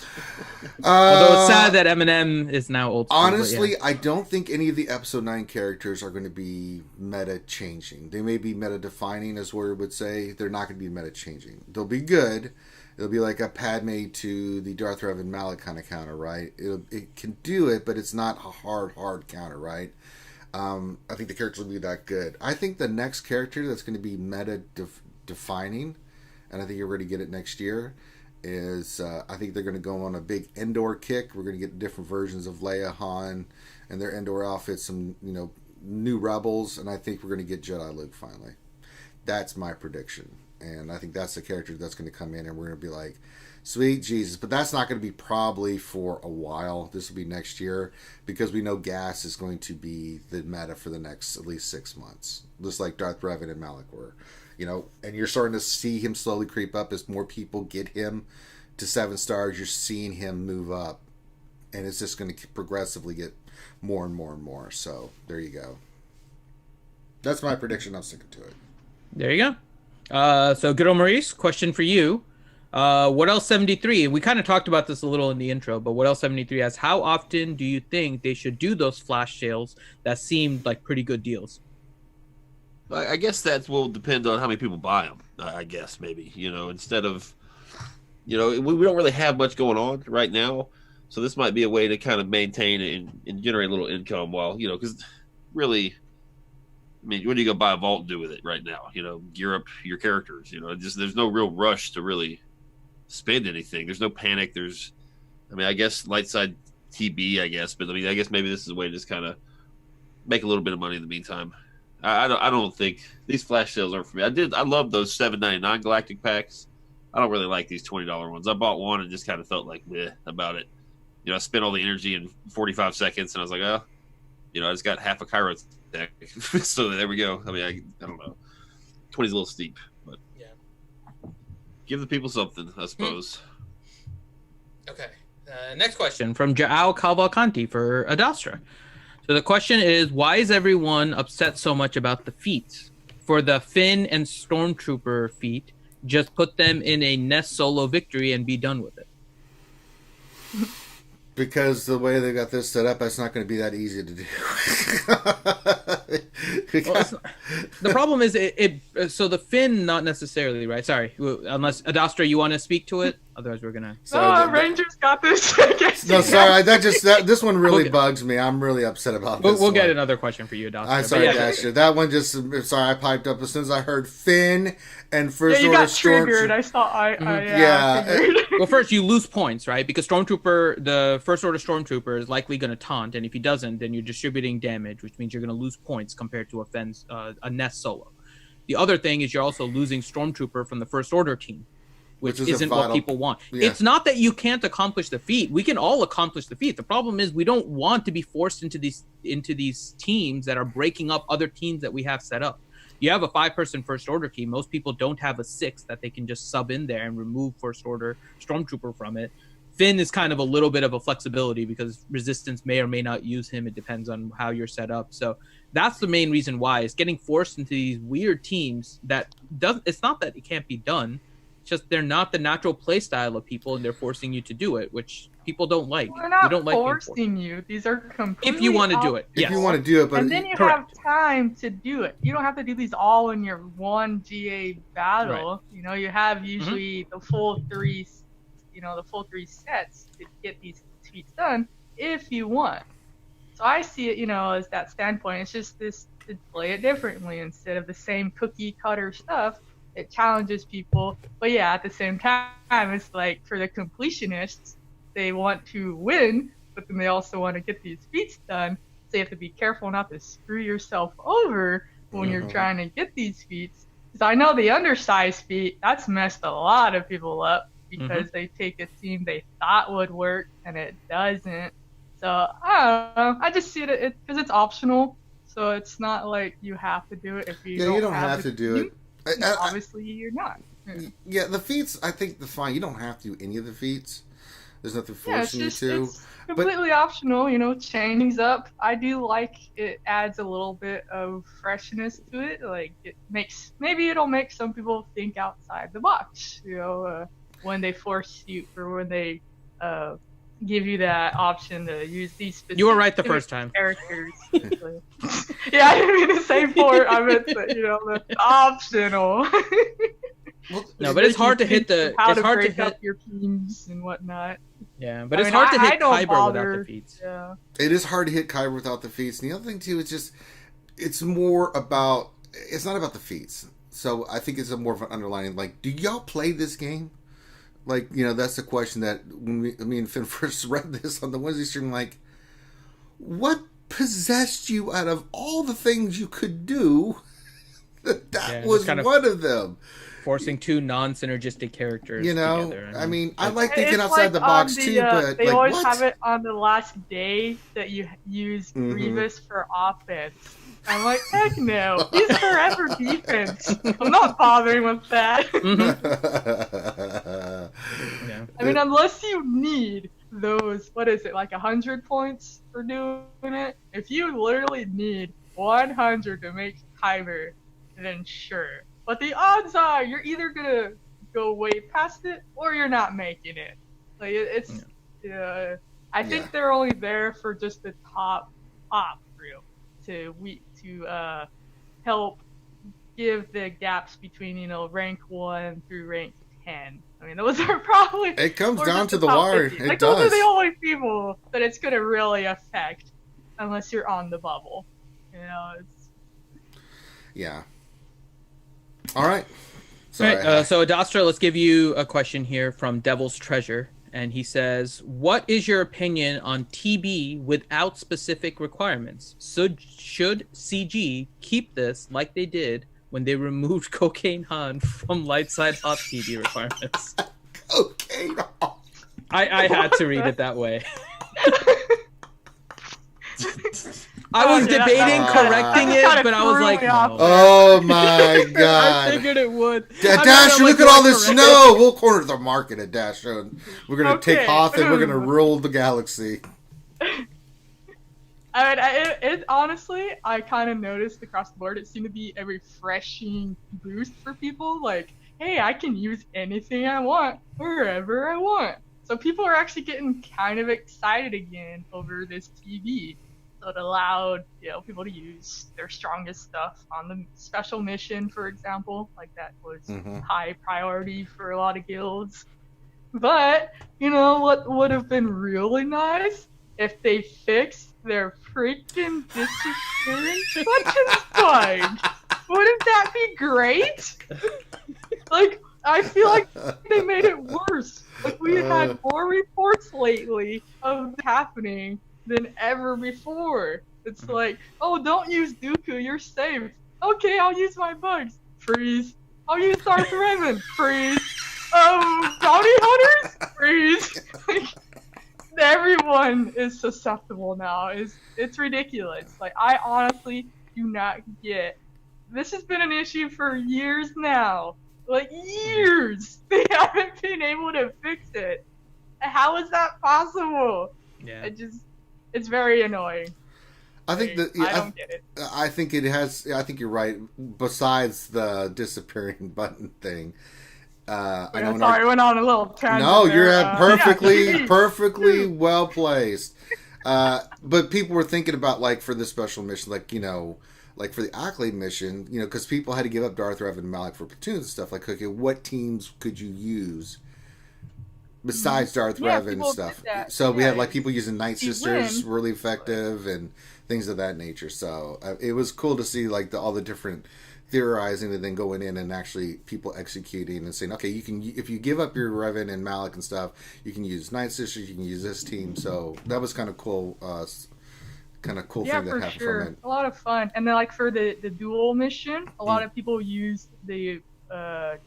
Although it's sad that Eminem is now old school. Honestly, I don't think any of the episode 9 characters are going to be meta changing. They may be meta defining, as Warrior would say. They're not going to be meta changing. They'll be good. It'll be like a Padme to the Darth Revan Malak kind of counter, right? It can do it, but it's not a hard counter, right? I think the characters will be that good. I think the next character that's going to be meta defining, and I think you're going to get it next year, is I think they're going to go on a big Endor kick. We're going to get different versions of Leia, Han, and their Endor outfits, some new rebels, and I think we're going to get Jedi Luke finally. That's my prediction, and I think that's the character that's going to come in, and we're going to be like, sweet Jesus. But that's not going to be probably for a while. This will be next year, because we know gas is going to be the meta for the next at least 6 months, just like Darth Revan and Malak were. And you're starting to see him slowly creep up as more people get him to 7 stars. You're seeing him move up, and it's just going to progressively get more and more and more. So there you go. That's my prediction. I'm sticking to it. There you go. So good old Maurice, question for you. What else 73? We kind of talked about this a little in the intro, but what else 73 has? How often do you think they should do those flash sales that seemed like pretty good deals? I guess that will depend on how many people buy them. I guess maybe instead of we don't really have much going on right now, so this might be a way to kind of maintain and generate a little income while because really, I mean, what are you gonna buy a vault and do with it right now? Gear up your characters. Just there's no real rush to really spend anything. There's no panic. I guess light side TB, I guess, but I guess maybe this is a way to just kind of make a little bit of money in the meantime. I don't think these flash sales aren't for me. I love those $7.99 galactic packs. I don't really like these $20 ones. I bought one and just kind of felt like meh about it. I spent all the energy in 45 seconds, and I was like, I just got half a Kairos deck. So there we go. I don't know. 20's a little steep, but yeah, give the people something, I suppose. Okay. Next question from Joao Cavalcanti for Adastra. So the question is, why is everyone upset so much about the feats? For the Finn and Stormtrooper feat, just put them in a Nest solo victory and be done with it. Because the way they got this set up, that's not going to be that easy to do. The problem is, so the Finn, not necessarily, right? Sorry, unless Adastra, you want to speak to it? Otherwise, we're gonna. Rangers got this. No, sorry. This one really bugs me. I'm really upset about this. We'll get another question for you, Adastra. I'm sorry, Adastra. That one just. Sorry, I piped up as soon as I heard Finn and First Order Stormtrooper. Triggered. I saw. Well, first you lose points, right? Because the First Order Stormtrooper is likely going to taunt, and if he doesn't, then you're distributing damage, which means you're going to lose points compared to a Nest solo. The other thing is you're also losing Stormtrooper from the First Order team, which isn't what people want. Yeah. It's not that you can't accomplish the feat. We can all accomplish the feat. The problem is we don't want to be forced into these teams that are breaking up other teams that we have set up. You have a 5-person First Order team. Most people don't have a 6 that they can just sub in there and remove First Order Stormtrooper from it. Finn is kind of a little bit of a flexibility because Resistance may or may not use him. It depends on how you're set up. So that's the main reason why. It's getting forced into these weird teams that it's not that it can't be done. It's just they're not the natural play style of people, and they're forcing you to do it, which people don't like. We're not forcing you. These are completely if you want to do it. If you want to do it, but and then you have time to do it. You don't have to do these all in your one GA battle. Right. You have usually the full 3 sets to get these tweets done if you want. So I see it, as that standpoint. It's just this to play it differently instead of the same cookie cutter stuff. It challenges people, but yeah, at the same time, it's like for the completionists, they want to win, but then they also want to get these feats done. So you have to be careful not to screw yourself over when you're trying to get these feats. Because I know the undersized feat, that's messed a lot of people up because they take a team they thought would work and it doesn't. So I don't know. I just see it because it's optional. So it's not like you have to do it if you don't you don't have to do it. Obviously, you're not. Yeah, the feats, I think, fine. You don't have to do any of the feats. There's nothing forcing you to. completely optional, change things up. I do like it adds a little bit of freshness to it. Like maybe it'll make some people think outside the box, when they force you or when they give you that option to use these specific You were right the first time. Characters. Yeah, I didn't mean to say for. I meant that, the optional. No, but it's hard to hit the. How it's to hard break to hit up your teams and whatnot. Yeah, but it's hard to hit Kyber without the feats. Yeah. It is hard to hit Kyber without the feats. And the other thing too is just it's more about. It's not about the feats. So I think it's more of an underlining. Like, do y'all play this game? Like, that's the question that when me and Finn first read this on the Wednesday stream, like, what possessed you out of all the things you could do? that was kind of one of them. Forcing two non-synergistic characters together. I mean, I like thinking outside the box too, but they like, always what? have it on the last day that you use Grievous for offense. I'm like, heck no. He's forever defense. I'm not bothering with that. Yeah. I mean, unless you need those, what is it, like 100 points for doing it? If you literally need 100 to make Kyber, then sure. But the odds are you're either going to go way past it or you're not making it. Like, I think they're only there for just the top group to help give the gaps between rank 1 through rank 10. I mean, those are probably it comes down to the wire. It those does. are the only people that it's gonna really affect, unless you're on the bubble. Yeah. All right. Sorry. All right, so Adastra, let's give you a question here from Devil's Treasure. And he says, what is your opinion on TB without specific requirements? So should CG keep this like they did when they removed Cocaine Han from light side hot TB requirements? Cocaine Han. I had to read it that way. I was debating correcting it, but I was like, no. Oh my god. I figured it would. Dasher, look at all this snow. We'll corner the market at Dasher. We're going to take Hoth and we're going to rule the galaxy. I mean, honestly, I kind of noticed across the board, it seemed to be a refreshing boost for people. Like, hey, I can use anything I want, wherever I want. So people are actually getting kind of excited again over this TV. So it allowed, people to use their strongest stuff on the special mission, for example. Like, that was high priority for a lot of guilds. But, what would have been really nice if they fixed their freaking disappearing button spine. Wouldn't that be great? Like, I feel like they made it worse. Like, we had more reports lately of it happening than ever before. It's like, oh, don't use Dooku, you're safe. Okay, I'll use my bugs. Freeze. I'll use Darth Revan. Freeze. Bounty hunters? Freeze. Like, everyone is susceptible now. It's ridiculous. Like, I honestly do not get. This has been an issue for years now. Like, years. They haven't been able to fix it. How is that possible? Yeah. It's very annoying. I think I don't get it. I think it has. I think you're right. Besides the disappearing button thing, I went on a little tangent. No, there. You're perfectly well placed. But people were thinking about, like, for this special mission, like, like for the Accolade mission, because people had to give up Darth Revan and Malak for platoons and stuff. Like, okay, what teams could you use besides Darth Revan and stuff? So we had, like, people using Night Sisters, really effective, and things of that nature. So it was cool to see, like, all the different theorizing and then going in and actually people executing and saying, okay, you can, if you give up your Revan and Malak and stuff, you can use Night Sisters, you can use this team. So that was kind of cool. Thing that happened from it. A lot of fun. And then, like, for the dual mission, a lot of people used the bounty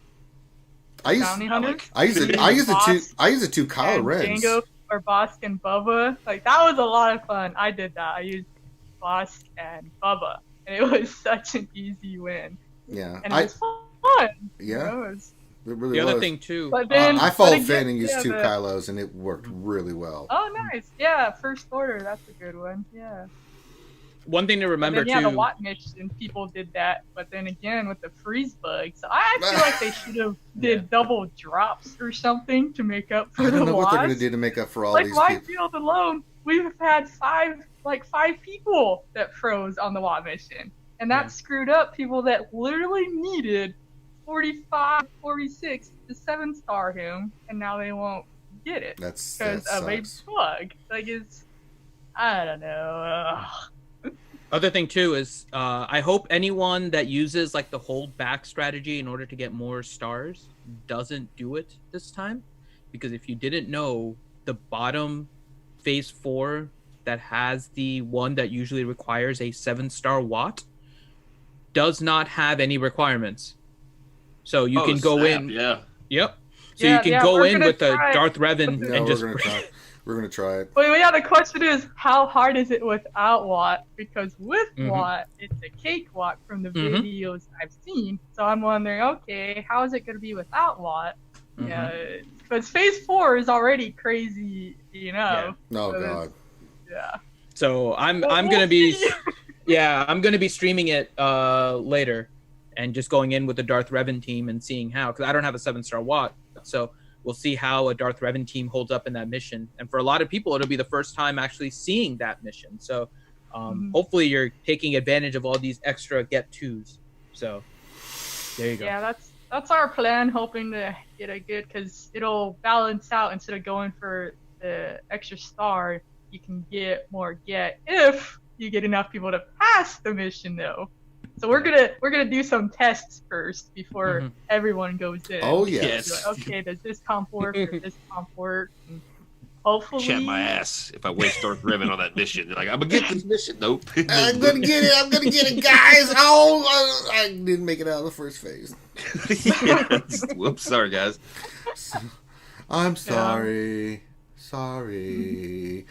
hunters. I use the two Kylo Rens. Jango or Bosk and Bubba. Like, that was a lot of fun. I did that. I used Bosk and Bubba, and it was such an easy win. Yeah, and it was fun. Yeah. It really the was. other thing too. But then I followed Finn and used 2 Kylos, and it worked really well. Oh, nice. Yeah, First Order. That's a good one. Yeah. One thing to remember then, too. the Wat mission, people did that, but then again with the freeze bug, so I feel like they should have did double drops or something to make up for the loss. I don't know what they're gonna do to make up for all these people. Like my field alone, we've had 5 people that froze on the Wat mission, and that screwed up people that literally needed 45, 46 to 7-star him, and now they won't get it because of a bug. Like I don't know. Other thing too is I hope anyone that uses like the hold back strategy in order to get more stars doesn't do it this time, because if you didn't know, the bottom phase 4 that has the one that usually requires a 7-star Wat does not have any requirements, so you can go in. Yep. So you can go in with a Darth Revan and just. We're gonna try it. Well, yeah. The question is, how hard is it without Wat? Because with Wat, it's a cakewalk from the videos I've seen. So I'm wondering, okay, how is it gonna be without Wat? Yeah, because Phase 4 is already crazy, Oh God. Yeah. So I'm gonna be, I'm gonna be streaming it later, and just going in with the Darth Revan team and seeing how, because I don't have a 7-star Wat, so. We'll see how a Darth Revan team holds up in that mission. And for a lot of people, it'll be the first time actually seeing that mission. So hopefully you're taking advantage of all these extra get-tos. So there you go. Yeah, that's our plan, hoping to get a good, because it'll balance out. Instead of going for the extra star, you can get more if you get enough people to pass the mission, though. So we're gonna do some tests first before everyone goes in. Oh yes. Like, okay, does this comp work or this comp work? And hopefully. Chat my ass if I waste Darth Revan on that mission. They're like, I'm gonna get this mission. Nope. I'm gonna get it, guys. Oh, I didn't make it out of the first phase. Whoops, sorry guys. I'm sorry. Sorry.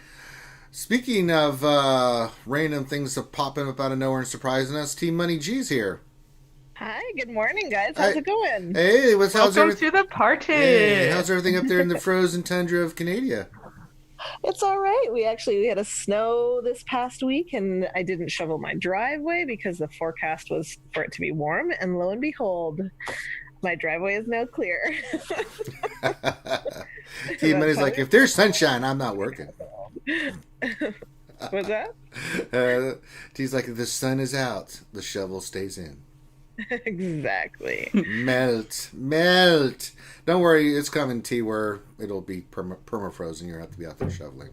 Speaking of random things that popping up out of nowhere and surprising us, Team Money G's here. Hi, good morning, guys. How's it going? Hey, welcome to the party. Hey, how's everything up there in the frozen tundra of Canada? It's all right. We had a snow this past week, and I didn't shovel my driveway because the forecast was for it to be warm, and lo and behold, my driveway is now clear. Team Money's like, if there's sunshine, I'm not working. What's that? He's like, if the sun is out, the shovel stays in. Exactly. Melt. Don't worry, it's coming, T, where it'll be perma-frozen. You don't have to be out there shoveling.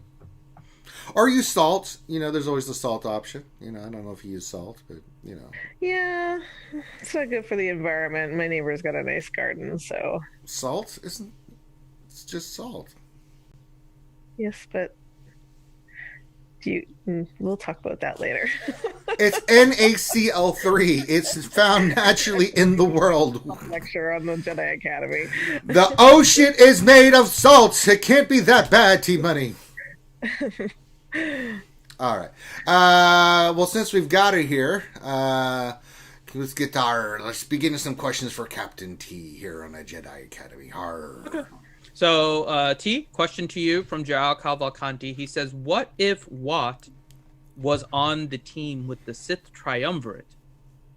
Or use salt. There's always the salt option. I don't know if you use salt, but, Yeah, it's not good for the environment. My neighbor's got a nice garden, so... Salt isn't... It's just salt. Yes, but... We'll talk about that later. It's NaCl3. It's found naturally in the world. Lecture on the Jedi Academy. The ocean is made of salt. It can't be that bad, T-Money. All right. Well, since we've got it here, let's begin with some questions for Captain T here on the Jedi Academy. Okay. So, T, question to you from Joao Cavalcanti. He says, what if Wat was on the team with the Sith Triumvirate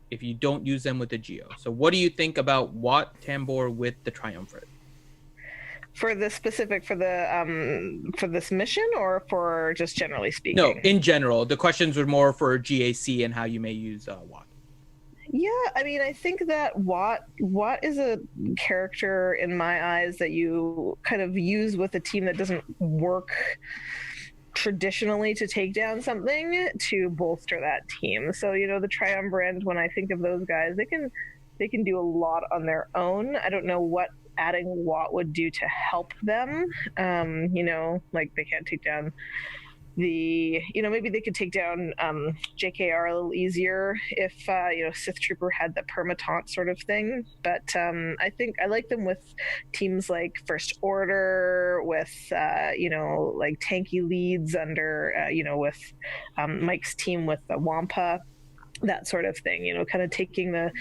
if you don't use them with the Geo? So what do you think about Wat Tambor with the Triumvirate? For the specific, for this mission, or for just generally speaking? No, in general. The questions were more for GAC and how you may use Wat. Yeah, I mean, I think that Wat is a character in my eyes that you kind of use with a team that doesn't work traditionally to take down something to bolster that team. So, the Triumvirate, when I think of those guys, they can do a lot on their own. I don't know what adding Wat would do to help them. Like they can't take down maybe they could take down JKR a little easier if Sith Trooper had the perma-taunt sort of thing. But I think I like them with teams like First Order, with like tanky leads under with Mike's team with the Wampa. that sort of thing, kind of taking the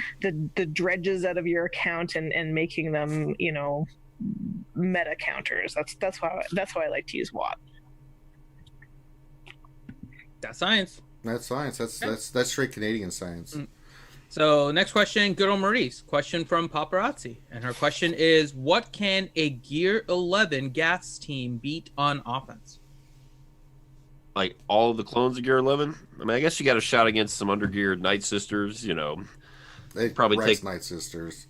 dredges out of your account and making them, meta counters. That's why I like to use Wat. That's science. That's science. That's straight Canadian science. So next question, good old Maurice. Question from Paparazzi, and her question is: what can a Gear 11 gas team beat on offense? Like all of the clones of Gear 11. I mean, I guess you got a shot against some undergeared Night Sisters. They probably take Night Sisters.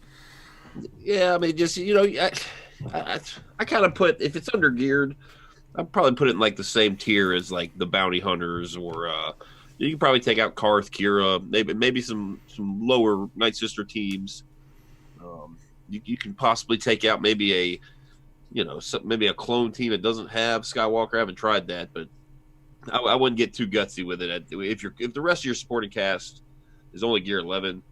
Yeah, I mean, just I kind of put, if it's undergeared, I'd probably put it in like the same tier as like the Bounty Hunters, or you can probably take out Karth, Kira, maybe some lower Night Sister teams. You can possibly take out maybe maybe a clone team that doesn't have Skywalker. I haven't tried that, but I wouldn't get too gutsy with it. If the rest of your supporting cast is only Gear 11,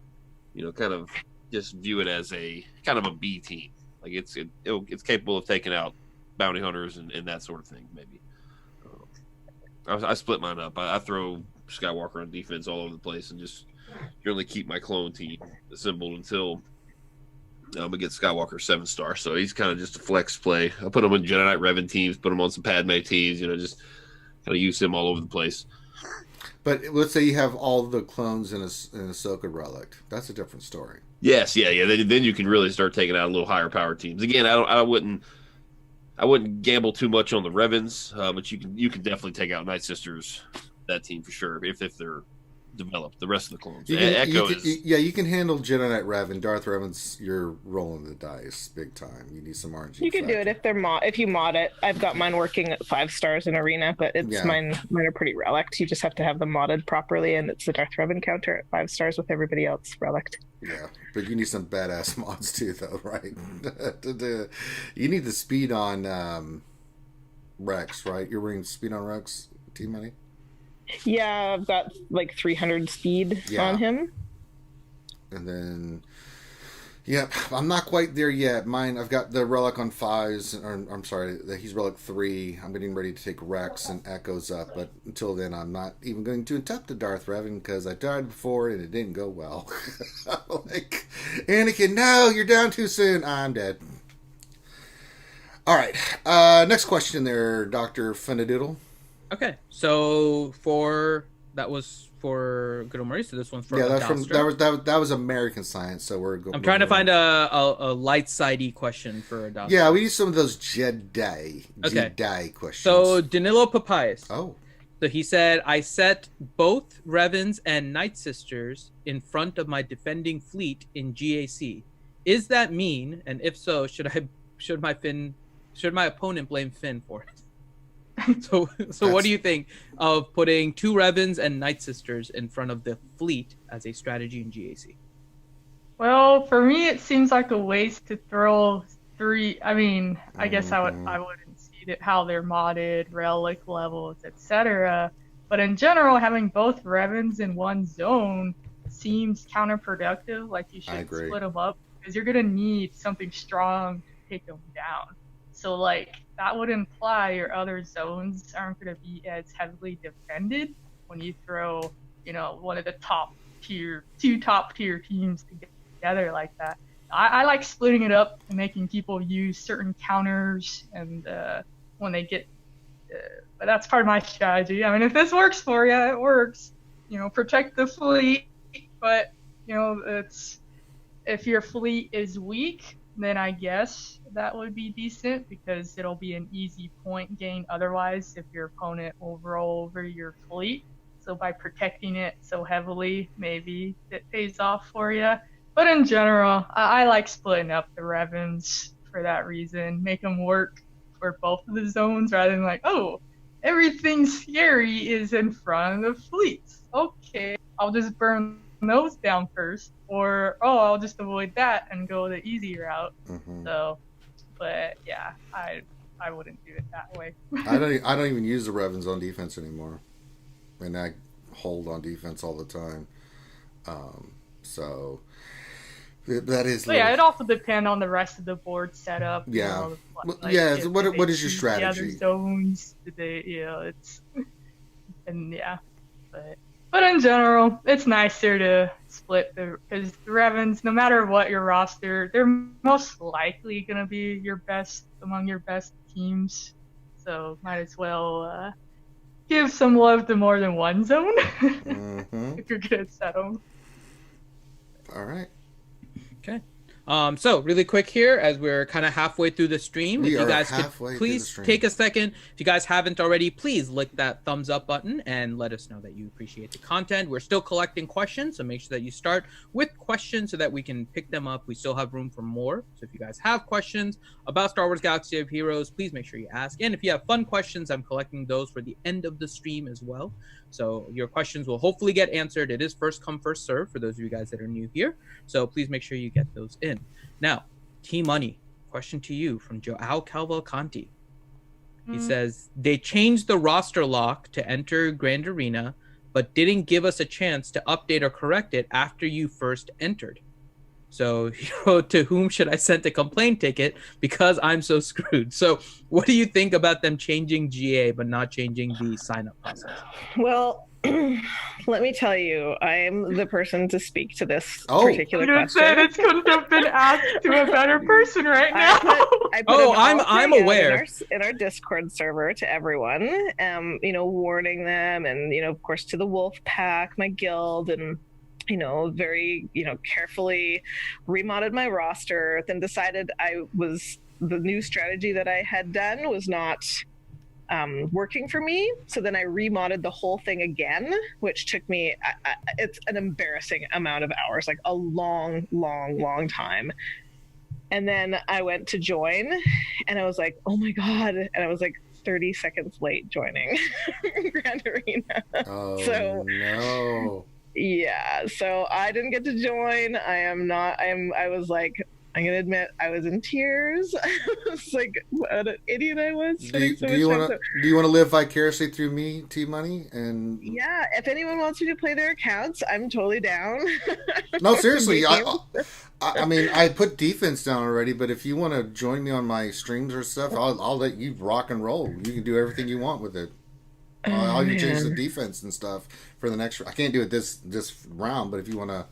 kind of just view it as a kind of a B team. Like it's capable of taking out Bounty Hunters and that sort of thing. Maybe I split mine up. I throw Skywalker on defense all over the place and just generally keep my clone team assembled until we get Skywalker 7-star. So he's kind of just a flex play. I put him in Jedi Knight Revan teams, put him on some Padme teams. Just kind of use him all over the place. But let's say you have all the clones in a Ahsoka relic. That's a different story. Yes, yeah. Then you can really start taking out a little higher power teams. Again, I wouldn't gamble too much on the Revans, but you can definitely take out Night Sisters, that team for sure, if they're developed. The rest of the clones, you can handle Jedi Knight Revan, Darth Revan's. You're rolling the dice big time. You need some RNG. You can do it if you mod it. I've got mine working at 5 stars in Arena, but mine are pretty relict. You just have to have them modded properly, and it's the Darth Revan counter at 5 stars with everybody else relict. Yeah, but you need some badass mods too, though, right? You need the speed on Rex, right? You're running speed on Rex, T-Money? Yeah, I've got like 300 speed on him. And then, I'm not quite there yet. I've got the relic on 5s, or I'm sorry, he's relic 3. I'm getting ready to take Rex and Echoes up, but until then, I'm not even going to attempt the Darth Revan because I died before and it didn't go well. Like, Anakin, no, you're down too soon. I'm dead. All right, next question there, Dr. Fenadoodle. Okay, so that was for good old Maurice. So this one's for that was American science. So we're going. I'm trying to find a light sidey question for Adastra. Yeah, we need some of those Jedi questions. So Danilo Papayas. Oh, so he said, I set both Revans and Night Sisters in front of my defending fleet in GAC. Is that mean? And if so, should my opponent blame Finn for it? So what do you think of putting 2 Revans and Night Sisters in front of the fleet as a strategy in GAC? Well, for me, it seems like a waste to throw 3. I mean, I guess I wouldn't see it, how they're modded, relic levels, etc. But in general, having both Revans in one zone seems counterproductive. Like you should split them up because you're gonna need something strong to take them down. So like that would imply your other zones aren't going to be as heavily defended when you throw, one of the two top tier teams together like that. I like splitting it up and making people use certain counters and when they get, but that's part of my strategy. I mean, if this works for you, it works. Protect the fleet, but it's if your fleet is weak, then I guess that would be decent because it'll be an easy point gain otherwise if your opponent will roll over your fleet. So by protecting it so heavily, maybe it pays off for you. But in general, I like splitting up the Revans for that reason. Make them work for both of the zones rather than like, oh, everything scary is in front of the fleets. Okay, I'll just burn those down first, or I'll just avoid that and go the easy route. Mm-hmm. So, but yeah, I wouldn't do it that way. I don't even use the Revans on defense anymore, and I hold on defense all the time. So that is. But yeah, it also depends on the rest of the board setup. Yeah, what is your strategy? The other zones, it's and yeah, but. But in general, it's nicer to split because the Revens, no matter what your roster, they're most likely going to be among your best teams. So might as well give some love to more than one zone if you're going to set them. All right. Okay. So really quick here, as we're kind of halfway through the stream, if you guys could please take a second. If you guys haven't already, please lick that thumbs up button and let us know that you appreciate the content. We're still collecting questions, so make sure that you start with questions so that we can pick them up. We still have room for more. So if you guys have questions about Star Wars Galaxy of Heroes, please make sure you ask. And if you have fun questions, I'm collecting those for the end of the stream as well. So your questions will hopefully get answered. It is first come, first serve for those of you guys that are new here. So please make sure you get those in. Now, T-Money, question to you from Joao Cavalcanti. He says, they changed the roster lock to enter Grand Arena, but didn't give us a chance to update or correct it after you first entered. So he wrote, to whom should I send a complaint ticket because I'm so screwed? So what do you think about them changing GA but not changing the sign-up process? Well, let me tell you, I'm the person to speak to this particular question. It couldn't have been asked to a better person right now. I'm aware. In our Discord server to everyone, warning them, and of course to the Wolf Pack, my guild, and very carefully remodded my roster. Then decided the new strategy that I had done was not working for me, so then I remodded the whole thing again, which took me it's an embarrassing amount of hours, like a long time. And then I went to join and I was like, oh my god, and I was like 30 seconds late joining Grand Arena. No. Yeah, so I didn't get to join. I was like, I'm gonna admit, I was in tears. I was like, what an idiot I was. Do you want to live vicariously through me, T-Money? And yeah, if anyone wants me to play their accounts, I'm totally down. No, seriously, I mean, I put defense down already, but if you want to join me on my streams or stuff, I'll let you rock and roll. You can do everything you want with it. I'll change the defense and stuff for the next. I can't do it this round, but if you want to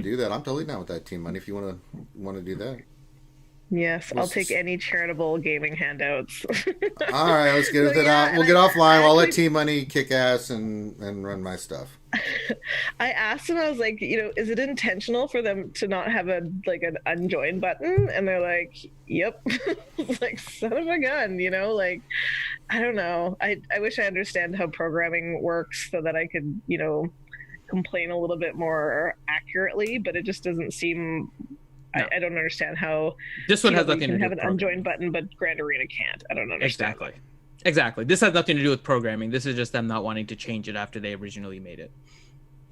do that, I'm totally down with that, T-Money. If you want to do that, yes, I'll take any charitable gaming handouts. All right, let's get it out. We'll get offline. I'll let T-Money kick ass and run my stuff. I asked them, I was like, is it intentional for them to not have an unjoin button? And they're like, yep. Like, son of a gun, I don't know. I wish I understand how programming works so that I could, complain a little bit more accurately, but it just doesn't seem. No. I don't understand how this one has nothing to do with have an unjoin button, but Grand Arena can't. I don't understand. Exactly. This has nothing to do with programming. This is just them not wanting to change it after they originally made it.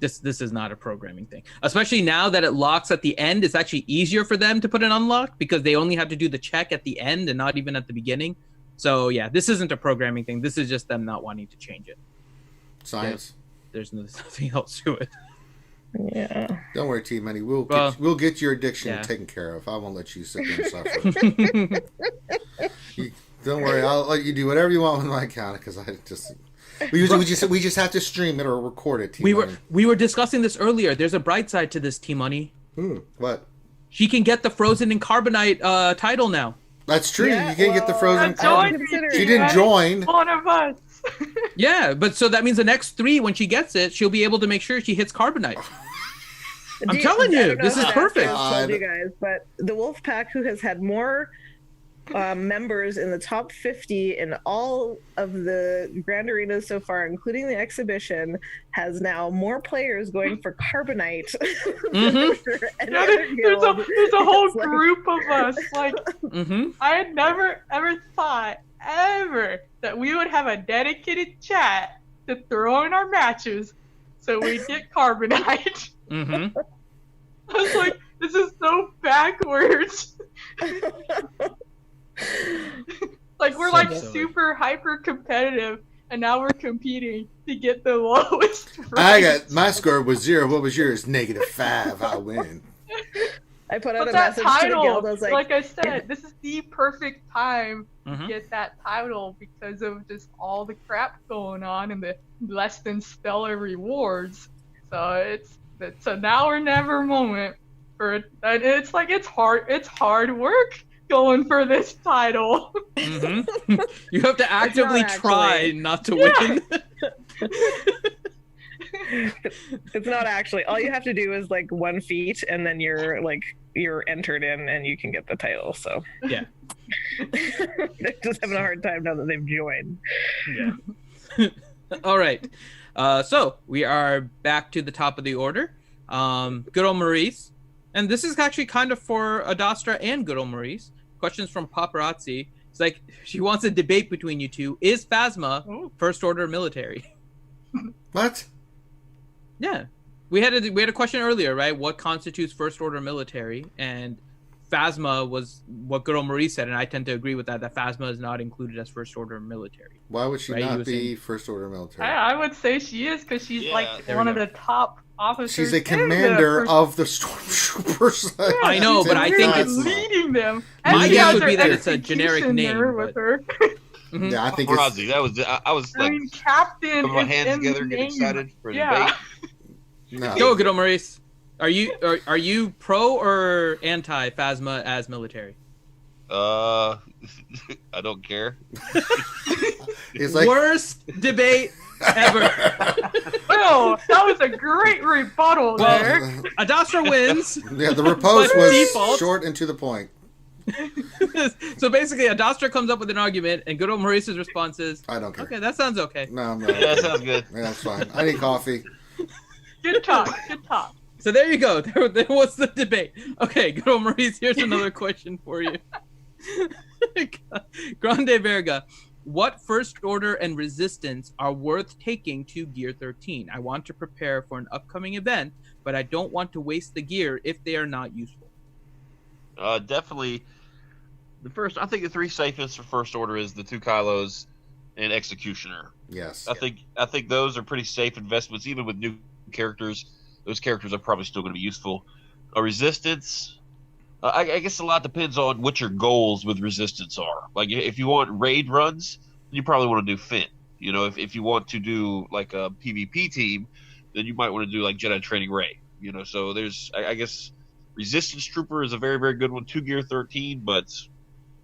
This is not a programming thing. Especially now that it locks at the end, it's actually easier for them to put an unlock because they only have to do the check at the end and not even at the beginning. So yeah, this isn't a programming thing. This is just them not wanting to change it. Science. There's nothing else to it. Yeah. Don't worry, T-Money. We'll get your addiction taken care of. I won't let you sit there and suffer. Don't worry. I'll let you do whatever you want with my account because we just have to stream it or record it. T-Money. We were discussing this earlier. There's a bright side to this, T-Money. What? She can get the Frozen and Carbonite title now. That's true. Yeah, you can get the Frozen. She didn't join. One of us. Yeah, but so that means the next 3, when she gets it, she'll be able to make sure she hits Carbonite. I'm telling you, this is perfect. I told you guys, but the Wolf Pack, who has had more members in the top 50 in all of the Grand Arenas so far, including the exhibition, has now more players going for Carbonite. There's a whole group of us. Like, I had never ever thought that we would have a dedicated chat to throw in our matches so we get Carbonite. I was like, this is so backwards. Like, we're like super hyper competitive, and now we're competing to get the lowest rank. My score was 0. What was yours? -5. I win. I put out But a that message to the title, guild. I was like I said, this is the perfect time to Mhm. get that title because of just all the crap going on and the less than stellar rewards. So it's a now or never moment for it. And it's like it's hard work going for this title. Mhm. You have to actively actually. try not to Yeah. win. It's not actually. All you have to do is like one feat, and then you're entered in, and you can get the title. So Yeah. they're just having a hard time now that they've joined. Yeah. All right. So we are back to the top of the order. Good old Maurice. And this is actually kind of for Adastra and good old Maurice. Questions from Paparazzi. It's like, she wants a debate between you two. Is Phasma First Order military? What? Yeah. We had a question earlier, right? What constitutes First Order military? And Phasma was what good old Maurice said, and I tend to agree with that Phasma is not included as First Order military. Why would she Right, not was be saying- First Order military? I would say she is because she's Yeah, like there one we of go. the top officers. She's a in the commander first- of the stormtroopers. Yeah, I know, she's but in I think Phasma. it's- leading them. My she guess has would her be that it's a generic executioner name, with but- her. Mhm. Yeah, I think it's. Paparazzi, that was I was I like mean, Captain put my is hands in together, the get name. excited for a Yeah. debate. No. Go, good old Maurice. Are you pro or anti Phasma as military? I don't care. It's like. Worst debate ever. Well, that was a great rebuttal Well, there. Adastra wins. Yeah, the repose But was default- short and to the point. So basically, Adastra comes up with an argument, and good old Maurice's response is, I don't care. "Okay, that sounds okay." No, I'm Yeah, not. that sounds good. Yeah, that's fine. I need coffee. Good talk. Good talk. So there you go. There was the debate. Okay, good old Maurice. Here's another question for you. Grande Verga, what First Order and Resistance are worth taking to Gear 13? I want to prepare for an upcoming event, but I don't want to waste the gear if they are not useful. Definitely. I think the three safest for First Order is the 2 Kylos and Executioner. Yes. I think those are pretty safe investments, even with new characters. Those characters are probably still going to be useful. Resistance, I guess a lot depends on what your goals with Resistance are. Like if you want raid runs, you probably want to do Finn. You know, if you want to do like a PvP team, then you might want to do like Jedi Training Rey. You know, so there's I guess Resistance Trooper is a very, very good one, 2 Gear 13, but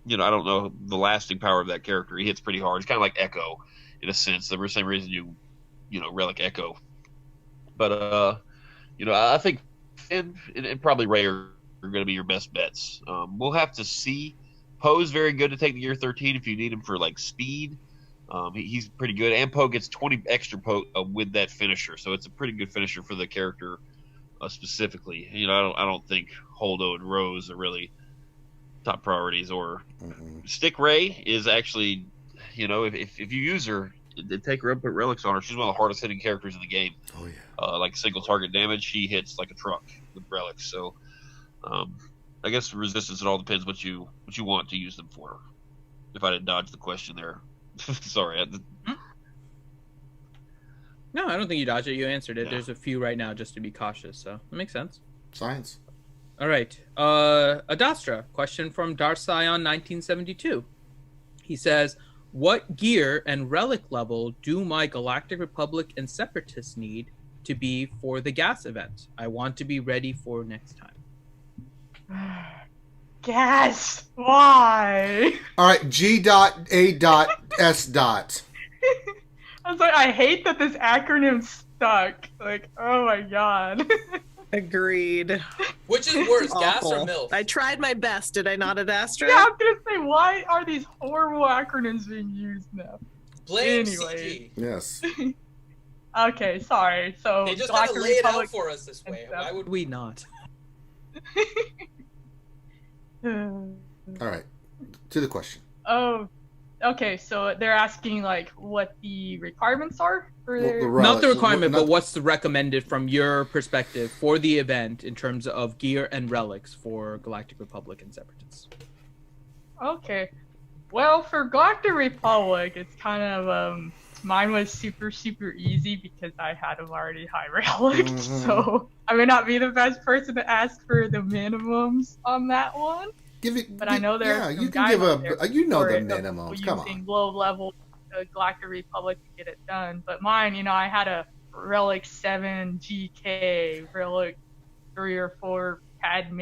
you know, I don't know the lasting power of that character. He hits pretty hard. He's kind of like Echo in a sense. The same reason you know, Relic Echo. But you know, I think Finn and probably Rey are going to be your best bets. We'll have to see. Poe's very good to take the Gear 13 if you need him for like speed. He's pretty good, and Poe gets 20 extra Poe with that finisher, so it's a pretty good finisher for the character specifically. You know, I don't think Holdo and Rose are really top priorities. Or Stick Rey is actually, you know, if you use her, take her up, put relics on her. She's one of the hardest hitting characters in the game. Oh yeah. Like single target damage, she hits like a truck with relics. So, I guess Resistance, it all depends what you want to use them for. If I didn't dodge the question there, sorry. No, I don't think you dodged it. You answered it. Yeah. There's a few right now just to be cautious, so that makes sense. Science. All right. Adastra, question from Darth Scion 1972. He says, what gear and relic level do my Galactic Republic and Separatists need to be for the gas event? I want to be ready for next time. Gas. Why? All right. G.A.S. I was like, I hate that this acronym stuck. Like, oh my god. Agreed. Which is worse, Awful. I tried my best, did I not, Adastra? Yeah, I'm gonna say, why are these horrible acronyms being used now? Blame Anyway. Yes. Okay, sorry. So They just Galactic gotta lay it out Republic- for us this way. and stuff. Why would we not? All right. To the question. Oh, okay. So they're asking like what the requirements are for their. Not the requirement, not- but what's the recommended from your perspective for the event in terms of gear and relics for Galactic Republic and Separatists? Okay. Well, for Galactic Republic, it's kind of mine was super, super easy because I had them already high relic. So I may not be the best person to ask for the minimums on that one. I know there are some you can give the minimums. Come on. Using low level Galactic Republic to get it done. But mine, I had a Relic 7 GK, Relic 3 or 4 Padme.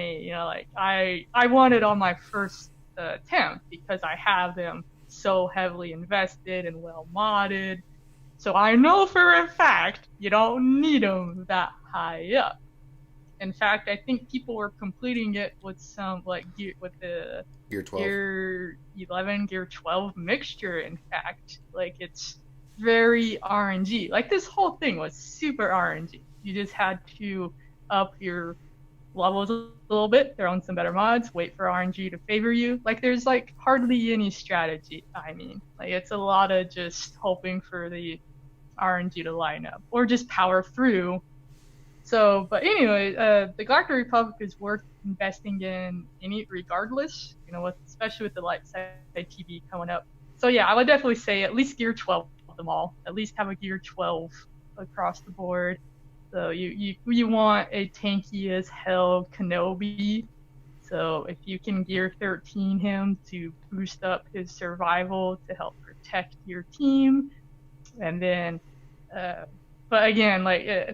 I wanted on my first attempt because I have them so heavily invested and well modded. So I know for a fact you don't need them that high up. In fact, I think people were completing it with some with the Gear 12, Gear 11, Gear 12 mixture. In fact, it's very RNG. This whole thing was super RNG. You just had to up your levels a little bit, throw in some better mods, wait for RNG to favor you. There's hardly any strategy. It's a lot of just hoping for the RNG to line up or just power through. So, but anyway, the Galactic Republic is worth investing in regardless, especially with the light side TV coming up. So yeah, I would definitely say at least Gear 12 of them all. At least have a Gear 12 across the board. So you want a tanky as hell Kenobi. So if you can Gear 13 him to boost up his survival to help protect your team, and then but again,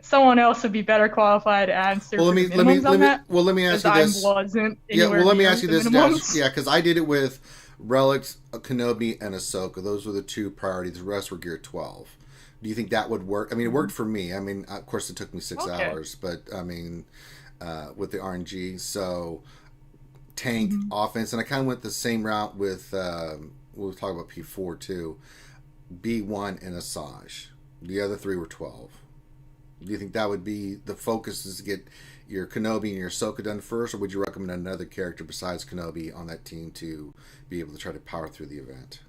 someone else would be better qualified to answer. Well, let me ask you this. I wasn't. Let me ask you this, Dash. Yeah, because I did it with Relics, Kenobi, and Ahsoka. Those were the 2 priorities. The rest were Gear 12. Do you think that would work? It worked for me. Of course, it took me 6 hours, but with the RNG, so tank offense, and I kind of went the same route with. We'll talk about P4 too. B1 and Asajj. The other 3 were 12. Do you think that would be the focus, is to get your Kenobi and your Ahsoka done first, or would you recommend another character besides Kenobi on that team to be able to try to power through the event?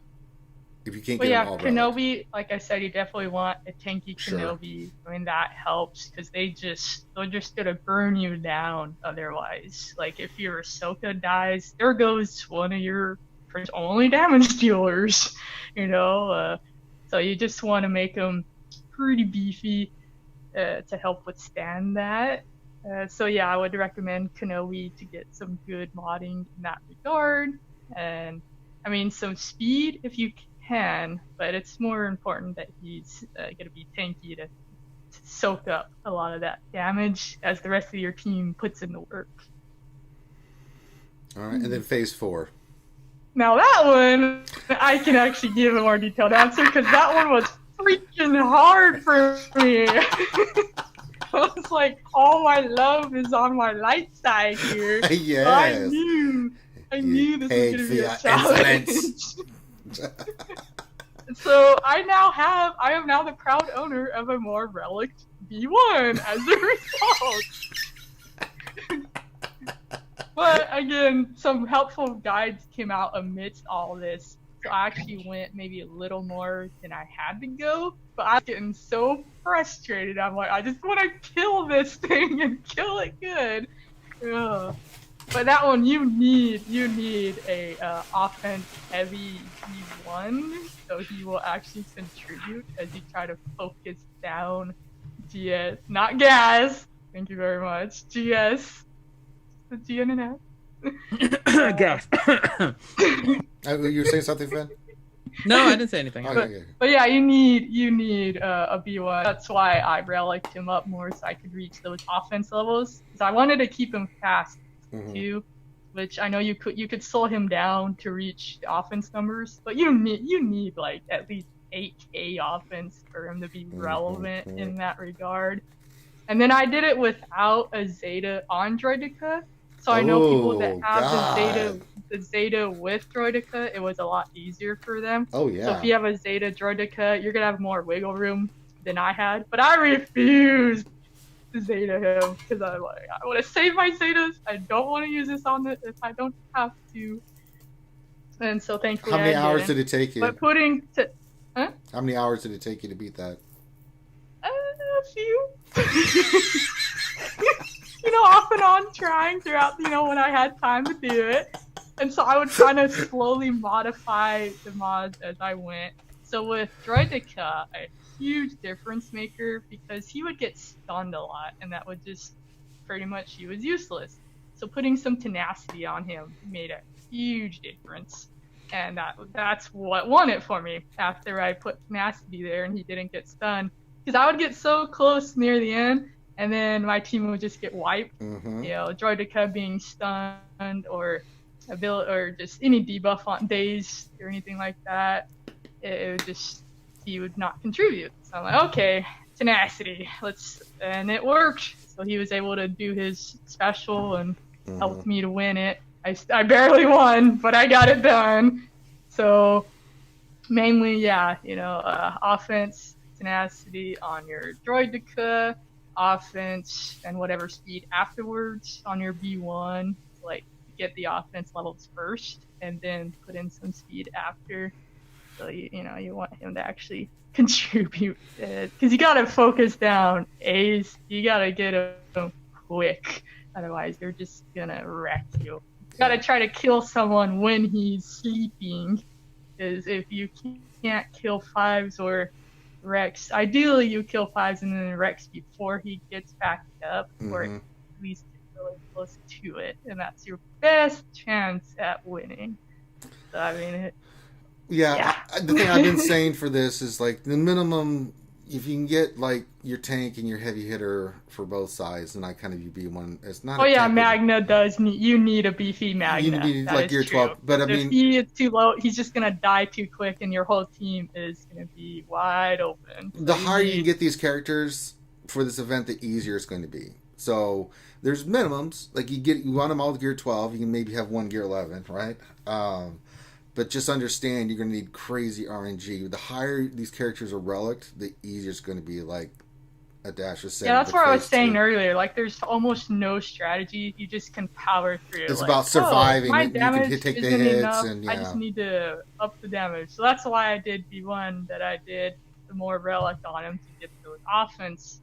If you can't get them all Kenobi, like I said, you definitely want a tanky Kenobi. Sure. That helps because they're just gonna burn you down otherwise. If your Ahsoka dies, there goes one of your only damage dealers. So you just want to make them pretty beefy to help withstand that. So yeah, I would recommend Kenobi to get some good modding in that regard. And some speed if you can, but it's more important that he's going to be tanky to soak up a lot of that damage as the rest of your team puts in the work. All right, and then phase 4. Now that one, I can actually give a more detailed answer because that one was freaking hard for me. I was all my love is on my light side here. Yes. I knew this was going to be a challenge. So I am now the proud owner of a more Relic B1 as a result. But again, some helpful guides came out amidst all this. So I actually went maybe a little more than I had to go. But I was getting so frustrated. I'm I just want to kill this thing and kill it good. Ugh. But that one, you need a offense heavy B1, so he will actually contribute as you try to focus down GS, not gas. Thank you very much. GS, the G and an S. Gas. You were saying something, Finn? No, I didn't say anything. But yeah, you need a B1. That's why I reliced him up more so I could reach those offense levels. Because I wanted to keep him fast too, which I know you could slow him down to reach the offense numbers, but you need at least 8K offense for him to be relevant in that regard. And then I did it without a Zeta on Droideka, so I know people that have the Zeta with Droideka, it was a lot easier for them. Oh yeah. So if you have a Zeta Droideka, you're gonna have more wiggle room than I had, but I refused to Zeta him because I want to save my Zetas. I don't want to use this on it if I don't have to. And so thankfully, how many hours did it take you? But how many hours did it take you to beat that? A few. Off and on trying throughout, when I had time to do it. And so I would kind of slowly modify the mods as I went. So with Droideka, a huge difference maker because he would get stunned a lot, and that would just pretty much, he was useless. So putting some tenacity on him made a huge difference, and that's what won it for me after I put tenacity there and he didn't get stunned. Because I would get so close near the end, and then my team would just get wiped. Mm-hmm. You know, Droideka being stunned or just any debuff on days or anything like that, it would just, he would not contribute. So I'm like, okay, tenacity, and it worked. So he was able to do his special and helped me to win it. I barely won, but I got it done. So mainly, yeah, offense, tenacity on your Droideka, offense, and whatever speed afterwards on your B1, like get the offense levels first and then put in some speed after. So you want him to actually contribute, because you gotta focus down A's. You gotta get him quick, otherwise they're just gonna wreck you. You gotta try to kill someone when he's sleeping, because if you can't kill fives or Rex, ideally you kill fives and then Rex before he gets back up, or at least get really close to it, and that's your best chance at winning. So I mean, the thing I've been saying for this is like the minimum, if you can get like your tank and your heavy hitter for both sides, and I kind of view B1 it's not. Oh yeah, Magna does need, you need a beefy Magna. You need like gear 12, but I mean, if he is too low, he's just gonna die too quick, and your whole team is gonna be wide open. The higher you can get these characters for this event, the easier it's going to be. So there's minimums, like you want them all to gear 12. You can maybe have one gear 11, right? But just understand you're going to need crazy RNG. The higher these characters are relicked, the easier it's going to be, like a dash of 7. Yeah, that's what I was saying earlier. Like, there's almost no strategy. You just can power through. It's like, about surviving. My you damage take the isn't hits. enough. And, I just need to up the damage. So that's why I did B1 that I did the more relic on him to get those offense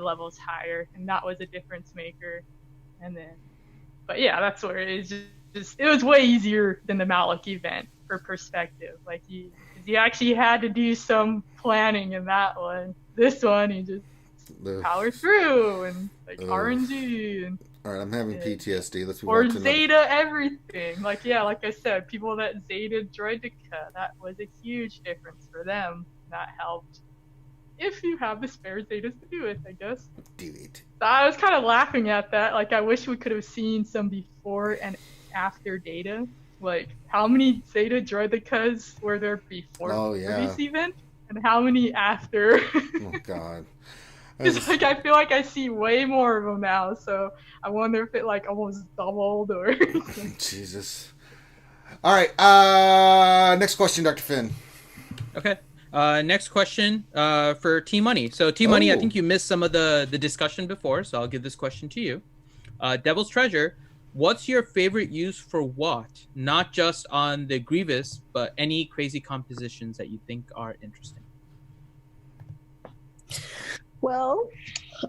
levels higher. And that was a difference maker. And then, but yeah, that's where it is just it was way easier than the Malak event for perspective. Like you actually had to do some planning in that one. This one, you just power through and like RNG and. All right, I'm having PTSD. Let's move or on to Zeta everything. Like I said, people that Zeta Droideka, that was a huge difference for them. That helped. If you have the spare Zetas to do it, I guess. Do it. I was kind of laughing at that. Like, I wish we could have seen some before and after data. Like, how many Zeta Droidekas were there before this event? And how many after? Oh, God. It's like, I feel like I see way more of them now, so I wonder if it, like, almost doubled or... Jesus. All right, next question, Dr. Finn. Okay. Next question for Team Money. So Team Money, I think you missed some of the discussion before, so I'll give this question to you. Devil's Treasure, what's your favorite use for Wat? Not just on the Grievous, but any crazy compositions that you think are interesting. Well,